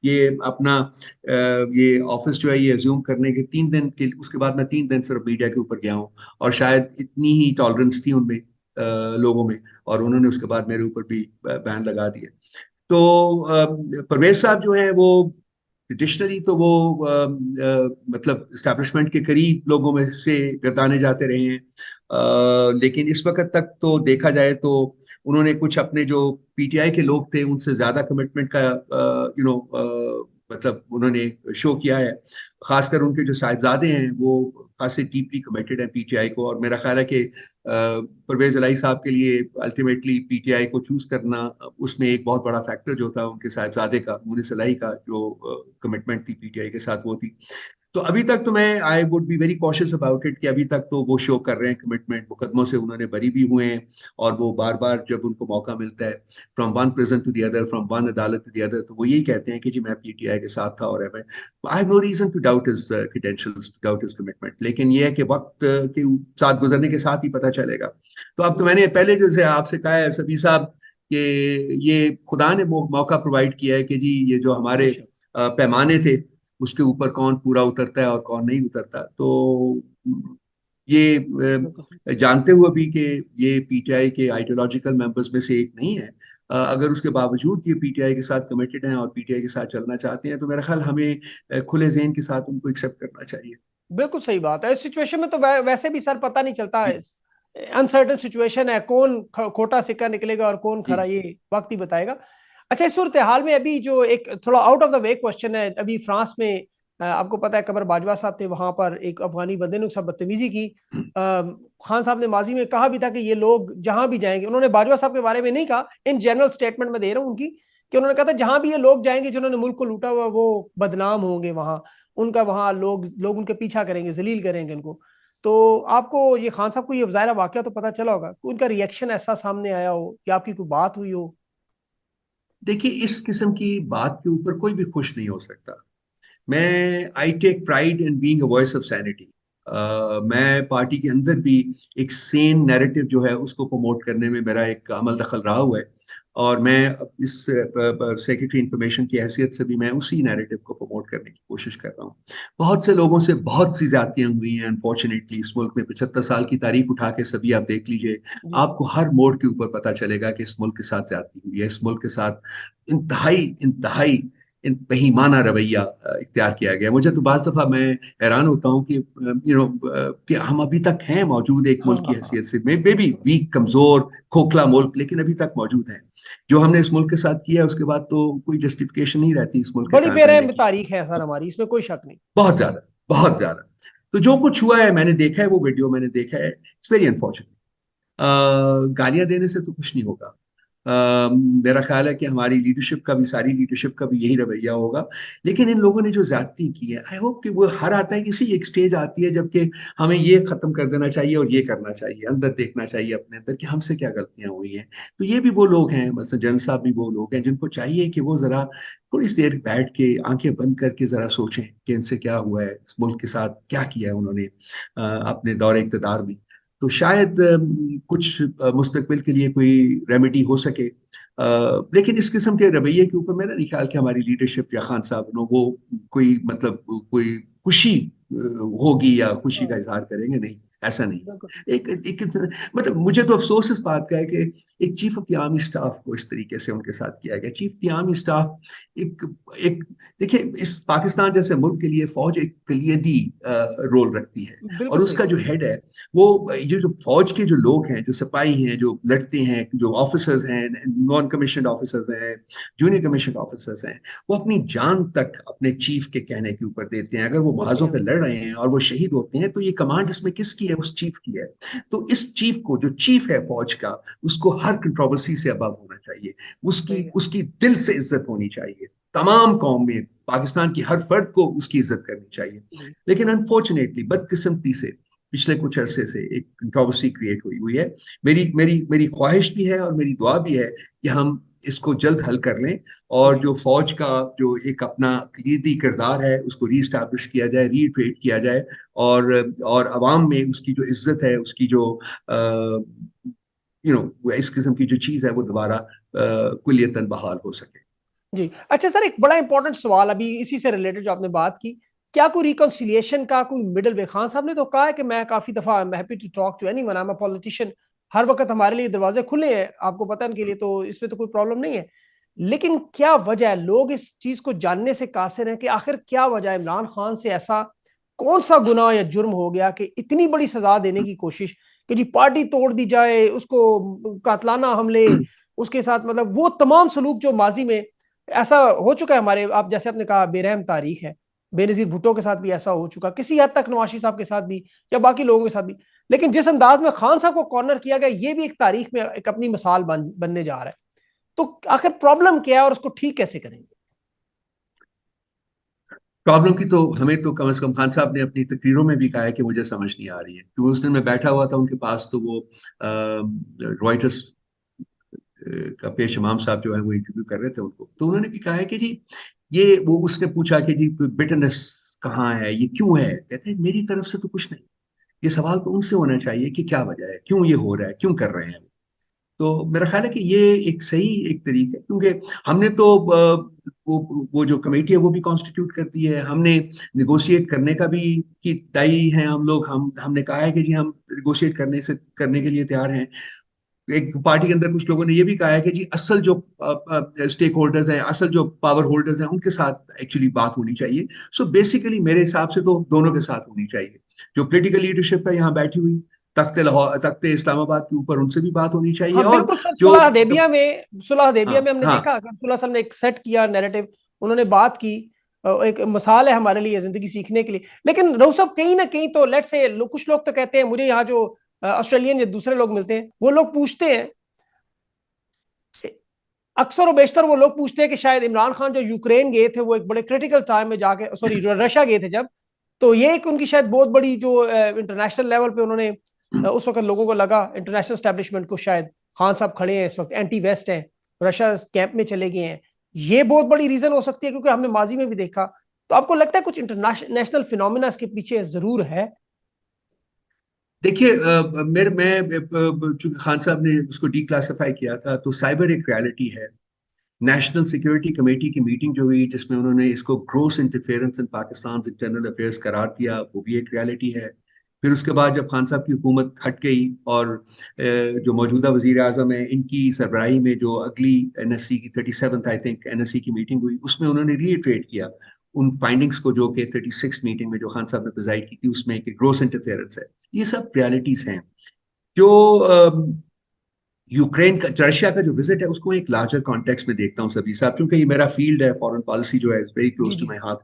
[SPEAKER 2] ये अपना ये ऑफिस जो है ये अज्यूम करने के 3 दिन के उसके बाद मैं 3 दिन सिर्फ मीडिया के ऊपर गया हूँ, और शायद इतनी ही टॉलरेंस थी उनमें लोगों में, और उन्होंने उसके बाद मेरे ऊपर भी बैन लगा दिया। तो परवेज साहब जो है वो ट्रेडिशनली तो वो मतलब इस्टेब्लिशमेंट के करीब लोगों में से गर्दाने जाते रहे हैं, लेकिन इस वक्त तक तो देखा जाए तो उन्होंने कुछ अपने जो पीटीआई के लोग थे उनसे ज्यादा कमिटमेंट का मतलब उन्होंने शो किया है। खासकर उनके जो साहिबजादे हैं वो खासे डीपली कमिटेड हैं पीटीआई को, और मेरा ख्याल है कि परवेज इलाही साहब के लिए अल्टीमेटली पीटीआई को चूज करना, उसमें एक बहुत बड़ा फैक्टर जो था उनके साहिबजादे का, मुनिस इलाही का जो कमिटमेंट थी पीटीआई के साथ वो थी। तो अभी तक तो मैं I would be very cautious about it कि अभी तक तो वो शो कर रहे हैं कमिटमेंट, मुकदमों से उन्होंने बरी भी हुए हैं, और वो बार बार जब उनको मौका मिलता है from one prison to the other, from one अदालत टू द अदर, तो वो यही कहते हैं कि जी मैं पीटीआई के साथ था, और मैं I have no reason to doubt his credentials, to doubt his commitment. लेकिन ये है कि वक्त के साथ गुजरने के साथ ही पता चलेगा। तो अब तो मैंने पहले जैसे आपसे कहा है सभी साहब कि ये खुदा ने मौका प्रोवाइड किया है कि जी ये जो हमारे
[SPEAKER 1] बेशक।
[SPEAKER 2] पैमाने थे उसके ऊपर कौन पूरा उतरता है और कौन नहीं उतरता। तो ये
[SPEAKER 1] बिल्कुल।
[SPEAKER 2] जानते हुए भी कि ये पीटीआई के आइडियोलॉजिकल मेंबर्स में से एक नहीं है, अगर उसके बावजूद ये पीटीआई के साथ कमिटेड हैं और पीटीआई के साथ चलना चाहते हैं, तो मेरा ख्याल हमें खुले ज़हन के साथ उनको एक्सेप्ट करना चाहिए।
[SPEAKER 1] बिल्कुल सही बात है। इस सिचुएशन में तो वैसे भी सर पता नहीं चलता,
[SPEAKER 2] जी।
[SPEAKER 1] अनसर्टन सिचुएशन है, कौन खोटा सिक्का निकलेगा और कौन खरा,
[SPEAKER 2] जी।
[SPEAKER 1] ये वक्त ही बताएगा। अच्छा, इस सूरत हाल में अभी जो एक थोड़ा out of the way question है, अभी फ्रांस में आपको पता है कमर बाजवा साहब थे, वहां पर एक अफगानी बंदे ने सब बदतमीजी की। खान साहब ने माजी में कहा भी था कि ये लोग जहां भी जाएंगे, उन्होंने बाजवा साहब के बारे में नहीं कहा, इन जनरल स्टेटमेंट में दे रहा हूं उनकी, कि उन्होंने कहा था जहां भी ये लोग जाएंगे जिन्होंने मुल्क को लूटा हुआ, वो बदनाम होंगे वहां, उनका वहां लोग लोग उनके पीछा करेंगे, जलील करेंगे उनको। तो आपको ये खान साहब को ये ज़ाहिर वाकया तो पता चला होगा, कि उनका रिएक्शन ऐसा सामने आया हो या आपकी कोई बात हुई हो?
[SPEAKER 2] देखिए, इस किस्म की बात के ऊपर कोई भी खुश नहीं हो सकता। मैं I take pride in being a voice of sanity. मैं पार्टी के अंदर भी एक सेन नैरेटिव जो है उसको प्रमोट करने में मेरा एक अमल दखल रहा हुआ है, और मैं इस सेक्रेटरी इंफॉर्मेशन की हैसियत से भी मैं उसी नैरेटिव को प्रमोट करने की कोशिश कर रहा हूँ। बहुत से लोगों से बहुत सी ज्यादतियां हुई हैं अनफॉर्चुनेटली इस मुल्क में, 75 साल की तारीख उठा के सभी आप देख लीजिए,
[SPEAKER 1] जी जी।
[SPEAKER 2] आपको हर मोड़ के ऊपर पता चलेगा कि इस मुल्क के साथ ज्यादती हुई है, इस मुल्क के साथ इंतहाई इंतहाई बेईमाना रवैया इख्तियार किया गया। मुझे तो बाज दफा मैं हैरान होता हूँ कि कि हम अभी तक हैं मौजूद एक
[SPEAKER 1] हाँ
[SPEAKER 2] मुल्क की
[SPEAKER 1] हाँ हाँ।
[SPEAKER 2] हैसियत से, मे बी वीक, कमजोर, खोखला मुल्क, लेकिन अभी तक मौजूद हैं। जो हमने इस मुल्क के साथ किया है उसके बाद तो कोई जस्टिफिकेशन नहीं रहती इस मुल्क के
[SPEAKER 1] बड़ी
[SPEAKER 2] कायम रहने
[SPEAKER 1] बेरहम
[SPEAKER 2] की।
[SPEAKER 1] तारीख है सर हमारी, इसमें कोई शक नहीं।
[SPEAKER 2] बहुत ज्यादा, बहुत ज्यादा। तो जो कुछ हुआ है मैंने देखा है, वो वीडियो मैंने देखा है, इट्स वेरी अनफॉर्चुनेट। गालियां देने से तो कुछ नहीं होगा। मेरा ख्याल है कि हमारी लीडरशिप का भी, सारी लीडरशिप का भी यही रवैया होगा। लेकिन इन लोगों ने जो ज्यादती की है, आई होप कि वो हर आता है किसी एक स्टेज आती है जबकि हमें ये खत्म कर देना चाहिए और ये करना चाहिए, अंदर देखना चाहिए अपने अंदर कि हमसे क्या गलतियां हुई हैं। तो ये भी वो लोग हैं, मतलब जन साहब भी वो लोग हैं जिनको चाहिए कि वो जरा थोड़ी सी देर बैठ के आंखें बंद करके जरा सोचें कि इनसे क्या हुआ है, इस मुल्क के साथ क्या किया है उन्होंने अपने दौरे इक़्तिदार में। तो शायद कुछ मुस्तकबिल के लिए कोई रेमेडी हो सके। लेकिन इस किस्म के रवैये के ऊपर मेरा नहीं ख्याल कि हमारी लीडरशिप या खान साहब नो वो कोई मतलब कोई खुशी होगी या खुशी का
[SPEAKER 1] हाँ,
[SPEAKER 2] इजहार करेंगे, नहीं, ऐसा नहीं।
[SPEAKER 1] बिल्कुल।
[SPEAKER 2] एक मतलब मुझे तो अफसोस इस बात का है कि एक chief of the army staff को इस तरीके से उनके साथ किया गया। Chief of the army staff एक एक देखिए, इस पाकिस्तान जैसे मुल्क के लिए फौज एक कलियदी रोल रखती है,
[SPEAKER 1] बिल्कुल
[SPEAKER 2] और
[SPEAKER 1] सही
[SPEAKER 2] उसका
[SPEAKER 1] बात।
[SPEAKER 2] जो हेड है वो, ये जो फौज के जो लोग हैं, जो सिपाही हैं, जो लड़ते हैं, जो ऑफिसर्स हैं, नॉन कमीशन ऑफिसर्स हैं, जूनियर कमीशन ऑफिसर्स हैं, वो अपनी जान तक अपने चीफ के कहने के ऊपर देते हैं। अगर वो
[SPEAKER 1] होते
[SPEAKER 2] बाजों
[SPEAKER 1] हैं
[SPEAKER 2] पे
[SPEAKER 1] होते
[SPEAKER 2] लड़ रहे हैं और वो शहीद होते हैं तो ये कमांड इसमें किसकी है? उस चीफ की है। तो इस चीफ को, जो चीफ है फौज का, उसको हर कंट्रोवर्सी से अबव होना चाहिए,
[SPEAKER 1] सही
[SPEAKER 2] उसकी
[SPEAKER 1] है।
[SPEAKER 2] उसकी दिल से इज्जत होनी चाहिए। तमाम कौम में पाकिस्तान की हर फर्द को उसकी इज्जत करनी चाहिए।
[SPEAKER 1] जी।
[SPEAKER 2] लेकिन अनफॉर्चुनेटली, बदकिस्मती से, पिछले कुछ अरसे से एक कंट्रोवर्सी क्रिएट हुई हुई है। मेरी मेरी मेरी ख्वाहिश भी है और मेरी दुआ भी है कि हम इसको जल्द हल कर लें और
[SPEAKER 1] जी
[SPEAKER 2] जो फौज का जो एक अपना कलीदी किरदार है उसको रीस्टैब्लिश किया जाए, रीट्रेट किया जाए, और अवाम में उसकी जो इज्जत है, उसकी जो इस किस्म की जो चीज है वो दोबारा कुलियतन बहाल हो सके।
[SPEAKER 1] जी। अच्छा सर, एक बड़ा इंपॉर्टेंट सवाल अभी इसी से रिलेटेड जो आपने बात की, क्या कोई रिकॉन्सिलिएशन का कोई मिडल वे? खान साहब ने तो कहा है कि मैं काफी दफा, I am happy to talk to anyone, I am a politician, हर वक्त हमारे लिए दरवाजे खुले हैं, आपको पता है, उनके लिए, तो इसमें तो कोई प्रॉब्लम नहीं है। लेकिन क्या वजह है, लोग इस चीज को जानने से कासिर हैं कि आखिर क्या वजह है, इमरान खान से ऐसा कौन सा गुनाह या जुर्म हो गया कि इतनी बड़ी सजा देने की कोशिश, कि जी पार्टी तोड़ दी जाए, उसको कातलाना हमले, उसके साथ मतलब वो तमाम सलूक जो माजी में ऐसा हो चुका है हमारे, आप जैसे आपने कहा, बेरहम तारीख है, बेनजीर भुट्टो के साथ भी ऐसा हो चुका, किसी हद तक नवाज शरीफ साहब के साथ भी या बाकी लोगों के साथ भी। लेकिन जिस अंदाज में खान साहब को कॉर्नर किया गया, ये भी एक तारीख में एक अपनी मिसाल बनने जा रहा है। तो आखिर प्रॉब्लम क्या है और उसको ठीक कैसे करेंगे?
[SPEAKER 2] प्रॉब्लम की तो हमें तो कम से कम खान साहब ने अपनी तकरीरों में भी कहा है कि मुझे समझ नहीं आ रही है, क्योंकि उस दिन मैं बैठा हुआ था उनके पास, तो वो रॉयटर्स का पेश इमाम साहब जो है वो इंटरव्यू कर रहे थे उनको, तो उन्होंने भी कहा है कि जी ये, वो उसने पूछा कि जी कोई बिटरनेस कहाँ है, ये क्यों है, कहते हैं मेरी तरफ से तो कुछ नहीं, ये सवाल तो उनसे होना चाहिए कि क्या वजह है, क्यों ये हो रहा है, क्यों कर रहे हैं। तो मेरा ख्याल है कि ये एक सही एक तरीका है, क्योंकि हमने तो वो जो कमेटी है वो भी कॉन्स्टिट्यूट कर दी है, हमने निगोशिएट करने का भी की तय हैं हम लोग, हमने कहा है कि जी हम निगोशिएट करने के लिए तैयार हैं। एक पार्टी के अंदर कुछ लोगों ने ये भी कहा है कि जी असल जो स्टेक होल्डर्स हैं, असल जो पावर होल्डर्स हैं, उनके साथ एक्चुअली बात होनी चाहिए। सो बेसिकली मेरे हिसाब से तो दोनों के साथ होनी चाहिए। जो पॉलिटिकल लीडरशिप है यहाँ बैठी हुई तख्ते लाहौर, तख्ते इस्लामाबाद के ऊपर, उनसे भी बात होनी चाहिए।
[SPEAKER 1] हाँ
[SPEAKER 2] और
[SPEAKER 1] बिल्कुल सर,
[SPEAKER 2] जो
[SPEAKER 1] सुलह हदेबिया
[SPEAKER 2] हाँ
[SPEAKER 1] में हमने
[SPEAKER 2] हाँ
[SPEAKER 1] देखा कि रसूलुल्लाह सल्लल्लाहु अलैहि वसल्लम ने एक सेट किया नैरेटिव, उन्होंने बात की, एक मिसाल है हमारे लिए जिंदगी सीखने के लिए। लेकिन रऊफ साहब, कहीं ना कहीं तो लेट से कुछ लोग तो कहते हैं, मुझे यहाँ जो ऑस्ट्रेलियन या दूसरे लोग मिलते हैं, वो लोग पूछते हैं, अक्सर और बेशतर वो लोग पूछते हैं कि शायद इमरान खान जो यूक्रेन गए थे, वो एक बड़े क्रिटिकल टाइम में जाके, सॉरी रशिया गए थे जब, तो ये एक उनकी शायद बहुत बड़ी जो इंटरनेशनल लेवल पे उन्होंने उस वक्त लोगों को लगा, इंटरनेशनल स्टैब्लिशमेंट को, शायद खान साहब खड़े हैं इस वक्त, एंटी वेस्ट हैं, रशिया कैंप में चले गए हैं, ये बहुत बड़ी रीजन हो सकती है, क्योंकि हमने माजी में भी देखा। तो आपको लगता है कुछ इंटरनेशनल फिनोमिना इसके पीछे जरूर है?
[SPEAKER 2] देखिए, मेरे मैं चूंकि खान साहब ने उसको डिक्लासिफाई किया था, तो साइबर एक रियलिटी है। नेशनल सिक्योरिटी कमेटी की मीटिंग जो हुई जिसमें उन्होंने इसको gross interference in Pakistan internal affairs करार दिया, वो भी एक रियलिटी है। फिर उसके बाद जब खान साहब की हुकूमत हट गई और जो मौजूदा वजीर आजम है, इनकी सरबराही में जो अगली एनएससी की 37th आई थिंक एनएससी की मीटिंग हुई, उसमें उन्होंने रीइटरेट किया उन फाइंडिंग्स को जो कि 36 मीटिंग में जो खान साहब ने प्रिजाइड की थी उसमें, कि ग्रोस इंटरफेरेंस है। ये सब रियलिटीज हैं। जो यूक्रेन का, रशिया का जो विजिट है, उसको एक लार्जर कॉन्टेक्स्ट में देखता हूँ सभी साहब, क्योंकि ये मेरा फील्ड है, फॉरेन पॉलिसी जो है इज वेरी
[SPEAKER 1] जी
[SPEAKER 2] क्लोज टू
[SPEAKER 1] जी।
[SPEAKER 2] My heart.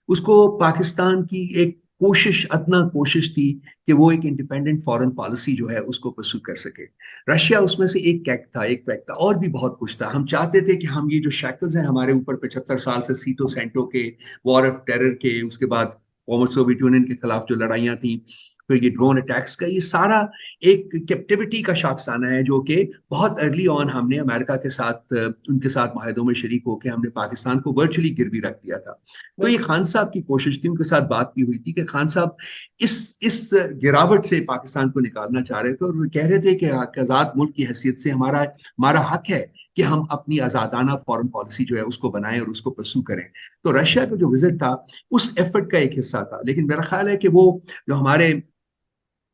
[SPEAKER 2] उसको पाकिस्तान की एक कोशिश, अदना कोशिश थी कि वो एक इंडिपेंडेंट फॉरेन पॉलिसी जो है उसको परस्यू कर सके। रशिया उसमें से एक कैक था, एक पैक था, और भी बहुत कुछ था। हम चाहते थे कि हम ये जो शैकल्स हैं हमारे ऊपर 75 साल से, सीटो सेंटो के, वॉर ऑफ टेरर के, उसके बाद फॉर्मर सोवियत यूनियन के खिलाफ जो लड़ाइयाँ थी, फिर ये ड्रोन अटैक्स का, ये सारा एक कैप्टिविटी का शाखसाना है, जो कि बहुत अर्ली ऑन हमने अमेरिका के साथ, उनके साथ माहिदों में शरीक होकर हमने पाकिस्तान को वर्चुअली गिरवी रख दिया था। तो ये
[SPEAKER 1] बिल्कुल।
[SPEAKER 2] खान साहब की कोशिश थी, उनके साथ बात भी हुई थी कि खान साहब इस गिरावट से पाकिस्तान को निकालना चाह रहे थे, और वो कह रहे थे कि आजाद मुल्क की हैसियत से हमारा हमारा हक है कि हम अपनी आजादाना फॉरेन पॉलिसी जो है उसको बनाएं और उसको परस्यू करें। तो रशिया का जो विजिट था उस एफर्ट का एक हिस्सा था। लेकिन मेरा ख्याल है कि वो जो हमारे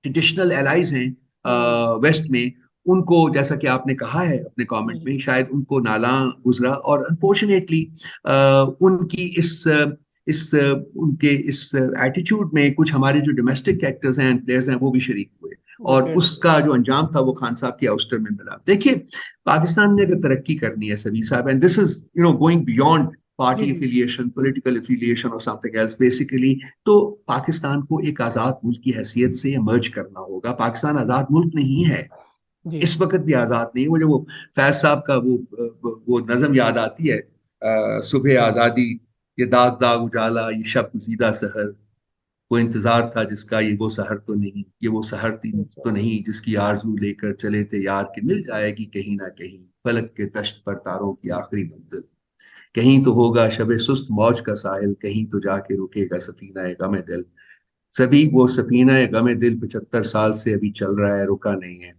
[SPEAKER 2] ट्रेडिशनल एलाइज
[SPEAKER 1] हम्म।
[SPEAKER 2] हैं वेस्ट में, उनको, जैसा कि आपने कहा है अपने
[SPEAKER 1] जी
[SPEAKER 2] कमेंट
[SPEAKER 1] जी।
[SPEAKER 2] में, शायद उनको नाला गुजरा, और अनफॉर्चुनेटली उनकी उनके इस एटीट्यूड में कुछ हमारे जो डोमेस्टिक एक्टर्स हैं, प्लेयर्स हैं, वो भी शरीक हुए, और
[SPEAKER 1] इंटरफेयर हो
[SPEAKER 2] उसका जो अंजाम था वो खान साहब की आउस्टर में मिला। देखिए, पाकिस्तान ने अगर तरक्की करनी है सभी साहब, and this is going beyond
[SPEAKER 1] जी
[SPEAKER 2] पार्टी
[SPEAKER 1] जी।
[SPEAKER 2] एफिलिएशन, पॉलिटिकल एफिलिएशन और समथिंग एल्स बेसिकली, तो पाकिस्तान को एक आजाद मुल्क की हैसियत से इमर्ज करना होगा। पाकिस्तान आजाद मुल्क नहीं है,
[SPEAKER 1] जी
[SPEAKER 2] इस वक्त भी आजाद नहीं है। मुझे वो फैज साहब का वो नज्म याद आती है, सुबह आजादी, ये दाग दाग उजाला, ये शब गुजीदा सहर, वो इंतजार था जिसका ये वो सहर तो नहीं, ये वो सहर तो नहीं जिसकी आरजू लेकर चले थे यार कि मिल जाएगी कहीं ना कहीं फलक के तश्त पर तारों की आखिरी मंजिल। कहीं तो होगा शबे सुस्त मौज का साहिल, कहीं तो जाके रुकेगा सफीना गम दिल। सभी वो सफीना गम दिल 75 साल से अभी चल रहा है, रुका नहीं है।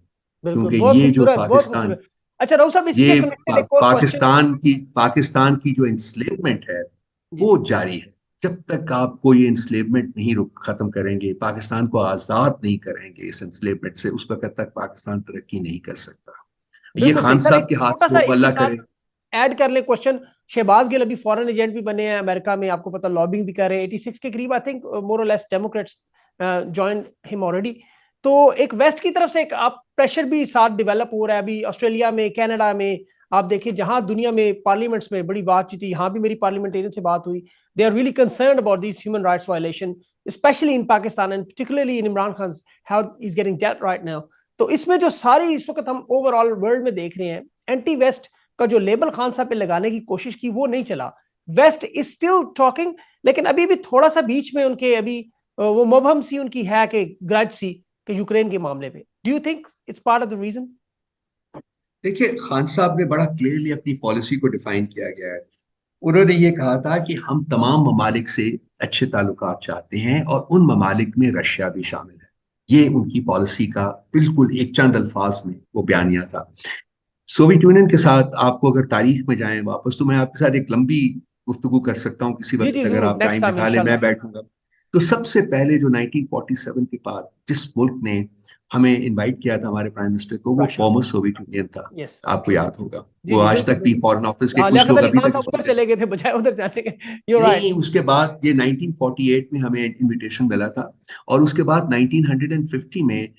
[SPEAKER 1] बिल्कुल,
[SPEAKER 2] क्योंकि
[SPEAKER 1] बहुत
[SPEAKER 2] ये जो
[SPEAKER 1] खूबसूरत, बहुत
[SPEAKER 2] पाकिस्तान,
[SPEAKER 1] खूबसूरत। अच्छा राउफ साहब, इसी से
[SPEAKER 2] ये
[SPEAKER 1] कनेक्टेड एक और क्वेश्चन।
[SPEAKER 2] पाकिस्तान की जो इंस्लेवमेंट है
[SPEAKER 1] जी
[SPEAKER 2] वो
[SPEAKER 1] जी।
[SPEAKER 2] जारी है। जब तक आपको ये इंस्लेवमेंट नहीं रुक खत्म करेंगे, पाकिस्तान को आजाद नहीं करेंगे इस इंस्लेवमेंट से, उस वक्त तक पाकिस्तान तरक्की नहीं कर सकता। ये
[SPEAKER 1] बिल्कुल सही
[SPEAKER 2] खान
[SPEAKER 1] सर, एक
[SPEAKER 2] साहब के हाथ
[SPEAKER 1] छोटा
[SPEAKER 2] में
[SPEAKER 1] सा
[SPEAKER 2] हो,
[SPEAKER 1] इसके
[SPEAKER 2] अल्लाह
[SPEAKER 1] साथ
[SPEAKER 2] करे।
[SPEAKER 1] ऐड कर ले क्वेश्चन। शहबाज गिल अभी फॉरेन एजेंट भी बने हैं अमेरिका में, आपको पता, लॉबिंग भी कर रहे हैं। 86 के करीब आई थिंक मोर और less Democrats join him already. तो एक वेस्ट की तरफ से एक आप प्रेशर भी साथ डेवलप हो रहा है अभी ऑस्ट्रेलिया में, कनाडा में। आप देखिए जहां दुनिया में पार्लियामेंट्स में बड़ी बातचीत थी, यहाँ भी मेरी पार्लियामेंटेरियन से बात हुई। They are really concerned about this human rights violation, especially in Pakistan and particularly in Imran Khan's how he's getting debt right now। तो इसमें जो सारी इस वक्त हम ओवरऑल वर्ल्ड में देख रहे हैं, एंटी वेस्ट का जो लेबल खान साहब पे लगाने की कोशिश की वो नहीं चला। वेस्ट इज स्टिल टॉकिंग, लेकिन अभी भी थोड़ा सा बीच में उनके अभी वो मुबहम सी उनकी है कि ग्रज सी कि यूक्रेन के मामले पे। Do you think it's part of the reason?
[SPEAKER 2] देखिए, खान साहब ने बड़ा क्लियरली अपनी पॉलिसी को डिफाइन किया गया है। उन्होंने ये कहा था कि हम तमाम ममालिक से अच्छे ताल्लुकात चाहते हैं और उन ममालिक में रशिया भी शामिल है। ये उनकी पॉलिसी का बिल्कुल एक चंद अल्फाज में वो बयानिया था। सोवियत यूनियन के साथ आपको अगर तारीख में जाएं वापस, तो मैं आपके साथ एक लंबी गुफ्तगू कर सकता हूँ किसी
[SPEAKER 1] जी
[SPEAKER 2] वक्त
[SPEAKER 1] जी
[SPEAKER 2] अगर
[SPEAKER 1] जरूर,
[SPEAKER 2] आप
[SPEAKER 1] नेक्स्ट
[SPEAKER 2] टाइम
[SPEAKER 1] टाइम
[SPEAKER 2] निकालें, मैं
[SPEAKER 1] इंशाल्लाह।
[SPEAKER 2] बैठूंगा। तो सबसे पहले जो 1947 के बाद जिस मुल्क ने हमें इनवाइट किया था हमारे प्राइम मिनिस्टर को, वो
[SPEAKER 1] रशिया।
[SPEAKER 2] फॉर्मर सोवियत यूनियन था।
[SPEAKER 1] यस
[SPEAKER 2] आपको
[SPEAKER 1] ट्रू।
[SPEAKER 2] याद होगा,
[SPEAKER 1] जी
[SPEAKER 2] वो
[SPEAKER 1] जी
[SPEAKER 2] आज
[SPEAKER 1] बिल्कुल
[SPEAKER 2] तक भी
[SPEAKER 1] बिल्कुल।
[SPEAKER 2] फॉरेन ऑफिस के
[SPEAKER 1] हाँ,
[SPEAKER 2] कुछ
[SPEAKER 1] लियाकत
[SPEAKER 2] लोग
[SPEAKER 1] अली
[SPEAKER 2] अभी
[SPEAKER 1] खान
[SPEAKER 2] तक
[SPEAKER 1] साहब
[SPEAKER 2] इसको
[SPEAKER 1] उधर चले गए थे बजाय उधर जाने के। यू
[SPEAKER 2] नहीं,
[SPEAKER 1] राइट।
[SPEAKER 2] उसके बाद ये 1948 में हमें इनविटेशन मिला था। और उसके बाद 1950 में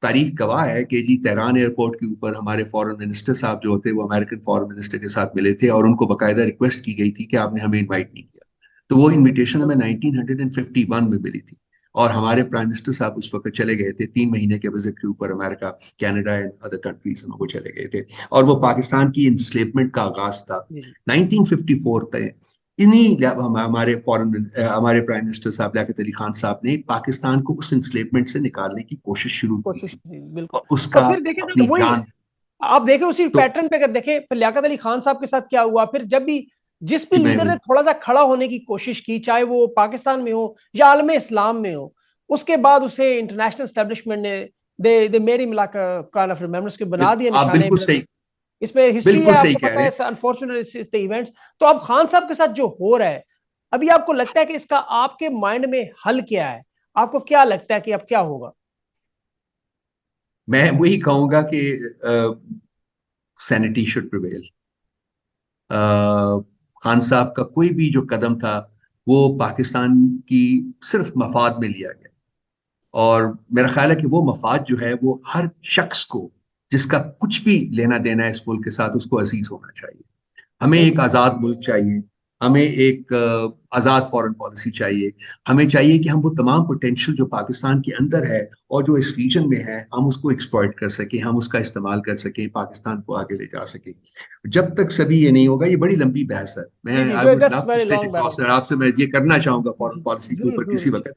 [SPEAKER 2] तारीख गवाह है कि जी तेहरान एयरपोर्ट के ऊपर हमारे फॉरेन मिनिस्टर साहब जो होते वो अमेरिकन फॉरेन मिनिस्टर के साथ मिले थे और उनको बकायदा रिक्वेस्ट की गई थी कि आपने हमें इनवाइट नहीं किया। तो वो इनविटेशन हमें 1951 में मिली थी। और हमारे प्राइम मिनिस्टर साहब उस वक्त चले गए थे 3 महीने के विजिट के ऊपर America, Canada and other countries में वो चले गए थे। और वो पाकिस्तान की इंस्लेवमेंट का आगाज था
[SPEAKER 1] जी जी।
[SPEAKER 2] 1954 तक। इन्हीं हमारे हमारे प्राइम मिनिस्टर साहब लियाकत अली खान साहब ने पाकिस्तान को उस इंस्लेवमेंट से निकालने की कोशिश शुरू की
[SPEAKER 1] कोशिश
[SPEAKER 2] थी
[SPEAKER 1] की, बिल्कुल।
[SPEAKER 2] और
[SPEAKER 1] और
[SPEAKER 2] उसका
[SPEAKER 1] फिर देखें
[SPEAKER 2] अपनी
[SPEAKER 1] सर वही,
[SPEAKER 2] जान।
[SPEAKER 1] आप देखें उसी
[SPEAKER 2] तो
[SPEAKER 1] पैटर्न पे अगर देखें फिर लियाकत अली खान साहब के साथ क्या हुआ, फिर जब भी जिस भी
[SPEAKER 2] कि मैं
[SPEAKER 1] लीडर ने थोड़ा सा खड़ा होने की कोशिश की, चाहे वो पाकिस्तान में हो या आलम इस्लाम में हो, उसके बाद उसे इंटरनेशनल एस्टेब्लिशमेंट ने दे मेरी मिलाक काइंड ऑफ रिमेम्बर्स के बना दिया
[SPEAKER 2] आप
[SPEAKER 1] निशाने इबरत। इसमें हिस्ट्री है,
[SPEAKER 2] बिल्कुल सही
[SPEAKER 1] आपको
[SPEAKER 2] कह
[SPEAKER 1] पता
[SPEAKER 2] रहे
[SPEAKER 1] है,
[SPEAKER 2] हैं।
[SPEAKER 1] अनफॉर्चुनेट इस द इवेंट्स। तो अब खान साहब के साथ जो हो रहा है अभी, आपको लगता है कि इसका आपके माइंड में हल क्या है? आपको क्या लगता है कि अब क्या होगा?
[SPEAKER 2] मैं वही कहूंगा कि सैनिटी शुड प्रिवेल। खान साहब का कोई भी जो कदम था वो पाकिस्तान की सिर्फ मफाद में लिया गया। और मेरा ख्याल है कि वो मफाद जो है वो हर शख्स को जिसका कुछ भी लेना देना है इस मुल्क के साथ, उसको अजीज होना चाहिए। हमें एक
[SPEAKER 1] बिल्कुल
[SPEAKER 2] आज़ाद मुल्क चाहिए। हमें एक आज़ाद फॉरेन पॉलिसी चाहिए। हमें चाहिए कि हम वो तमाम पोटेंशियल जो पाकिस्तान के अंदर है और जो इस रीजन में है, हम उसको एक्सप्लॉइट कर सकें, हम उसका इस्तेमाल कर सकें, पाकिस्तान को आगे ले जा सकें। जब तक सभी ये नहीं होगा, ये बड़ी लंबी बहस है।
[SPEAKER 1] जी
[SPEAKER 2] मैं
[SPEAKER 1] जी,
[SPEAKER 2] I would
[SPEAKER 1] that's
[SPEAKER 2] love to
[SPEAKER 1] very
[SPEAKER 2] sit
[SPEAKER 1] long battle.
[SPEAKER 2] Exhaust आपसे, मैं ये करना चाहूंगा फॉरेन पॉलिसी के
[SPEAKER 1] जरूर
[SPEAKER 2] ऊपर
[SPEAKER 1] जरूर
[SPEAKER 2] किसी वक्त।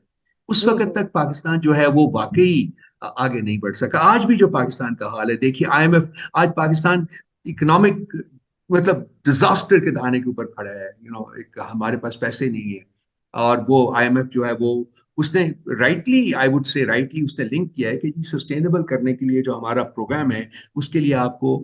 [SPEAKER 2] उस
[SPEAKER 1] जरूर
[SPEAKER 2] वक्त
[SPEAKER 1] जरूर।
[SPEAKER 2] तक पाकिस्तान जो है वो वाकई आगे नहीं बढ़ सका। आज भी जो पाकिस्तान का हाल है, देखिए IMF, आज पाकिस्तान इकोनॉमिक मतलब डिजास्टर के दहाने के ऊपर खड़ा है। एक हमारे पास पैसे नहीं है। और वो IMF जो है वो उसने rightly, I would say rightly उसने लिंक किया है कि जी सस्टेनेबल करने के लिए जो हमारा प्रोग्राम है, उसके लिए आपको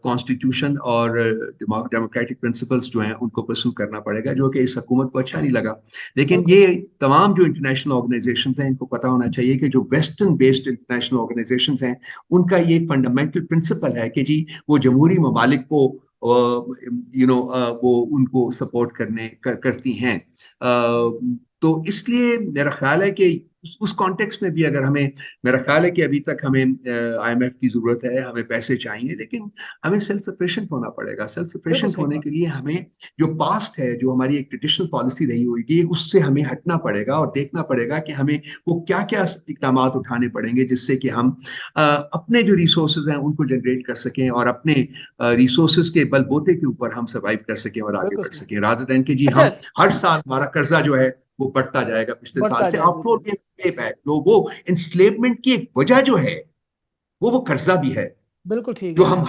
[SPEAKER 2] कॉन्स्टिट्यूशन और डेमोक्रेटिक प्रिंसिपल्स जो हैं उनको परस्यू करना पड़ेगा, जो कि इस हुकूमत को अच्छा नहीं लगा। लेकिन
[SPEAKER 1] बिल्कुल
[SPEAKER 2] ये तमाम जो इंटरनेशनल ऑर्गेनाइजेशन हैं, इनको पता होना चाहिए कि जो वेस्टर्न बेस्ड इंटरनेशनल ऑर्गेनाइजेशन हैं, उनका ये एक फंडामेंटल प्रिंसिपल है कि जी वो जमहूरी ममालिक को वो उनको सपोर्ट करती हैं। तो इसलिए मेरा ख्याल है कि उस कॉन्टेक्स्ट में भी अगर हमें, मेरा ख्याल है कि अभी तक हमें IMF की जरूरत है, हमें पैसे चाहिए, लेकिन हमें सेल्फ सफिशिएंट होना पड़ेगा। सेल्फ
[SPEAKER 1] बिल्कुल
[SPEAKER 2] सफिशिएंट
[SPEAKER 1] सही
[SPEAKER 2] होने
[SPEAKER 1] बात।
[SPEAKER 2] के लिए हमें जो पास्ट है, जो हमारी एक ट्रेडिशनल पॉलिसी रही होगी, उससे हमें हटना पड़ेगा और देखना पड़ेगा कि हमें वो क्या क्या इकदाम उठाने पड़ेंगे जिससे कि हम अपने जो रिसोर्सेज हैं उनको जनरेट कर सकें और अपने रिसोर्सेज के बलबूते के ऊपर हम सर्वाइव कर सकें और आगे
[SPEAKER 1] बिल्कुल
[SPEAKER 2] बढ़
[SPEAKER 1] सही।
[SPEAKER 2] सकें, रादर देन कि जी
[SPEAKER 1] अच्छा।
[SPEAKER 2] हम हर साल हमारा कर्जा जो है वो बढ़ता जाएगा पिछले साल
[SPEAKER 1] बढ़ता
[SPEAKER 2] से।
[SPEAKER 1] जाएगा।
[SPEAKER 2] आफ्टर ऑल पे बैक वो इंस्लेवमेंट की एक वजह जो है वो कर्जा भी है,
[SPEAKER 1] बिल्कुल ठीक
[SPEAKER 2] जो
[SPEAKER 1] है।
[SPEAKER 2] हम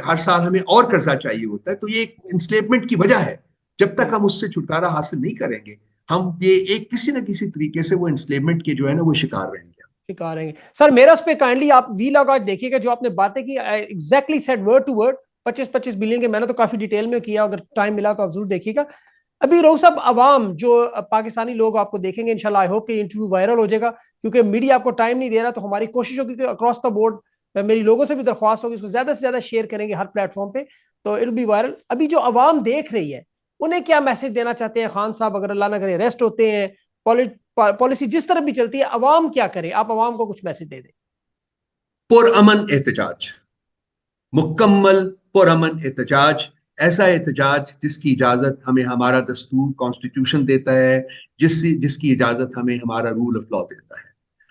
[SPEAKER 2] हर साल हमें और कर्जा चाहिए होता है, तो ये एक इंस्लेवमेंट की वजह है। जब तक हम उससे छुटकारा हासिल नहीं करेंगे, हम ये एक किसी न किसी तरीके से वो इंस्लेवमेंट के जो है ना वो शिकार रहेंगे।
[SPEAKER 1] शिकार रहेंगे। सर मेरा उस पर काइंडली आप वी लॉग आज देखिएगा, जो आपने बातें की exactly said word to word 25-25 billion के, मैंने तो काफी डिटेल में किया, अगर टाइम मिला तो आप जरूर देखिएगा। अभी रोहू साहब, अवाम जो पाकिस्तानी लोग आपको देखेंगे इंशाल्लाह, आई होप कि इंटरव्यू वायरल हो जाएगा, क्योंकि मीडिया आपको टाइम नहीं दे रहा, तो हमारी कोशिश होगी कि अक्रॉस द बोर्ड, मेरी लोगों से भी दरख्वास्त होगी, इसको ज्यादा से ज्यादा शेयर करेंगे हर प्लेटफॉर्म पे, तो इट बी वायरल। अभी जो अवाम देख रही है, उन्हें क्या मैसेज देना चाहते हैं खान साहब, अगर अल्लाह ना करे अरेस्ट होते हैं, पॉलिसी जिस तरह भी चलती है, अवाम क्या करे? आप अवाम को कुछ मैसेज दे दें।
[SPEAKER 2] पुरअमन एहतजाज, मुकम्मल पुरअमन एहतजाज, ऐसा एहतजाज जिसकी इजाजत हमें हमारा दस्तूर कॉन्स्टिट्यूशन देता है, जिसकी इजाजत हमें हमारा रूल ऑफ लॉ देता है।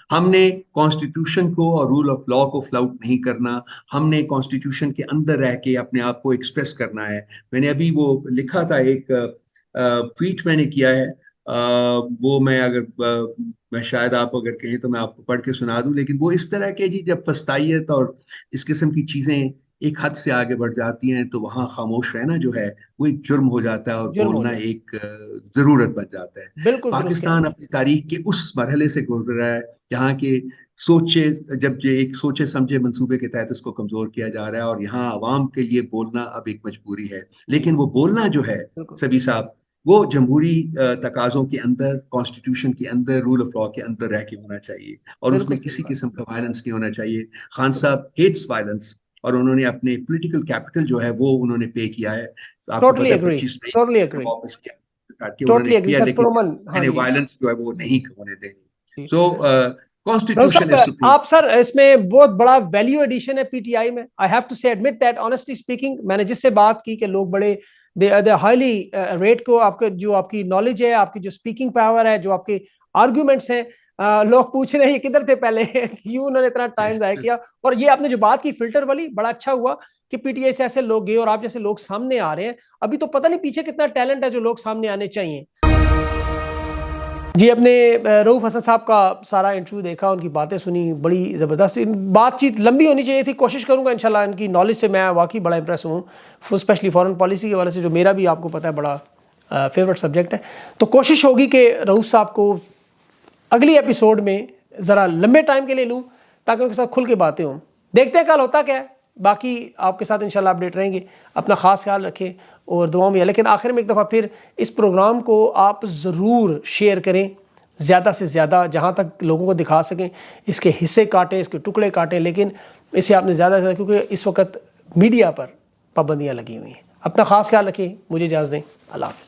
[SPEAKER 2] हमने कॉन्स्टिट्यूशन को और रूल ऑफ लॉ को फ्लाउट नहीं करना, हमने कॉन्स्टिट्यूशन के अंदर रह के अपने आप को एक्सप्रेस करना है। मैंने अभी वो लिखा था, एक ट्वीट मैंने किया है, वो मैं मैं शायद आप अगर कहें तो मैं आपको पढ़ के सुना दूं, लेकिन वो इस तरह के जी, जब फस्तायत और इस किस्म की चीजें एक हद से आगे बढ़ जाती हैं तो वहां खामोश रहना जो है वो एक जुर्म हो जाता है और
[SPEAKER 1] जुल्म हो
[SPEAKER 2] बोलना
[SPEAKER 1] जाए।
[SPEAKER 2] एक जरूरत बन जाता है।
[SPEAKER 1] बिल्कुल दुरुस्त कह रहे
[SPEAKER 2] पाकिस्तान
[SPEAKER 1] हैं।
[SPEAKER 2] अपनी तारीख के उस मरहले से गुजर रहा है जहाँ के सोचे जब ये एक सोचे समझे मंसूबे के तहत उसको कमजोर किया जा रहा है, और यहाँ आवाम के लिए बोलना अब एक मजबूरी है।
[SPEAKER 1] जी
[SPEAKER 2] लेकिन वो बोलना जो है
[SPEAKER 1] बिल्कुल।
[SPEAKER 2] सभी साहब, वो जमहूरी तकाजों के अंदर, कॉन्स्टिट्यूशन के अंदर, रूल ऑफ लॉ के अंदर रह के होना चाहिए, और
[SPEAKER 1] बिल्कुल
[SPEAKER 2] उसमें
[SPEAKER 1] सही
[SPEAKER 2] किसी
[SPEAKER 1] बात।
[SPEAKER 2] किस्म का वायलेंस नहीं होना चाहिए। खान साहब हेट्स वायलेंस, और उन्होंने अपने पॉलिटिकल कैपिटल जो है वो उन्होंने पे किया है। तो आपको
[SPEAKER 1] टोटली
[SPEAKER 2] पता है
[SPEAKER 1] एग्री।
[SPEAKER 2] 25 मई
[SPEAKER 1] टोटली
[SPEAKER 2] को
[SPEAKER 1] एग्री।
[SPEAKER 2] वापस किया कि उन्होंने
[SPEAKER 1] टोटली एग्री
[SPEAKER 2] किया,
[SPEAKER 1] सर,
[SPEAKER 2] लेकिन
[SPEAKER 1] पुरमन, हाँ
[SPEAKER 2] मैंने
[SPEAKER 1] जी।
[SPEAKER 2] वायलेंस जो है वो नहीं होने देनी।
[SPEAKER 1] जी।
[SPEAKER 2] सो
[SPEAKER 1] राहुल
[SPEAKER 2] कॉन्स्टिट्यूशन इज
[SPEAKER 1] साहब,
[SPEAKER 2] सुप्रीम।
[SPEAKER 1] आप सर इसमें बहुत बड़ा वैल्यू एडिशन है पीटीआई में। आई हैव टू से एडमिट दैट, ऑनेस्टली स्पीकिंग, मैंने जिससे बात की कि लोग बड़े दे हाईली रेट को, आपके जो आपकी नॉलेज है, आपकी जो स्पीकिंग पावर है, जो आपके आर्ग्यूमेंट्स हैं, लोग पूछ रहे हैं किधर थे पहले क्यों उन्होंने इतना टाइम जाया किया। और ये आपने जो बात की फिल्टर वाली, बड़ा अच्छा हुआ कि पीटीआई से ऐसे लोग गए और आप जैसे लोग सामने आ रहे हैं। अभी तो पता नहीं पीछे कितना टैलेंट है जो लोग सामने आने चाहिए। जी, अपने रऊफ हसन साहब का सारा इंटरव्यू देखा, उनकी बातें सुनी, बड़ी ज़बरदस्त बातचीत, लंबी होनी चाहिए थी। कोशिश करूंगा इंशाल्लाह, इनकी नॉलेज से मैं वाकई बड़ा इंप्रेस हूँ, स्पेशली फॉरेन पॉलिसी के वाले से, जो मेरा भी आपको पता है बड़ा फेवरेट सब्जेक्ट है। तो कोशिश होगी कि रऊफ साहब को अगली एपिसोड में ज़रा लंबे टाइम के लिए लूँ, ताकि उनके साथ खुल के बातें हों। देखते हैं कल होता क्या है। बाकी आपके साथ इंशाल्लाह अपडेट रहेंगे। अपना ख़ास ख्याल रखें और दुआओं में। लेकिन आखिर में एक दफ़ा फिर इस प्रोग्राम को आप ज़रूर शेयर करें ज़्यादा से ज़्यादा, जहाँ तक लोगों को दिखा सकें। इसके हिस्से काटें, इसके टुकड़े काटें, लेकिन इसे आपने ज़्यादा से ज़्यादा, क्योंकि इस वक्त मीडिया पर पाबंदियाँ लगी हुई हैं। अपना ख़ास ख्याल रखें। मुझे इजाज़त दें। अल्लाह हाफ़िज़।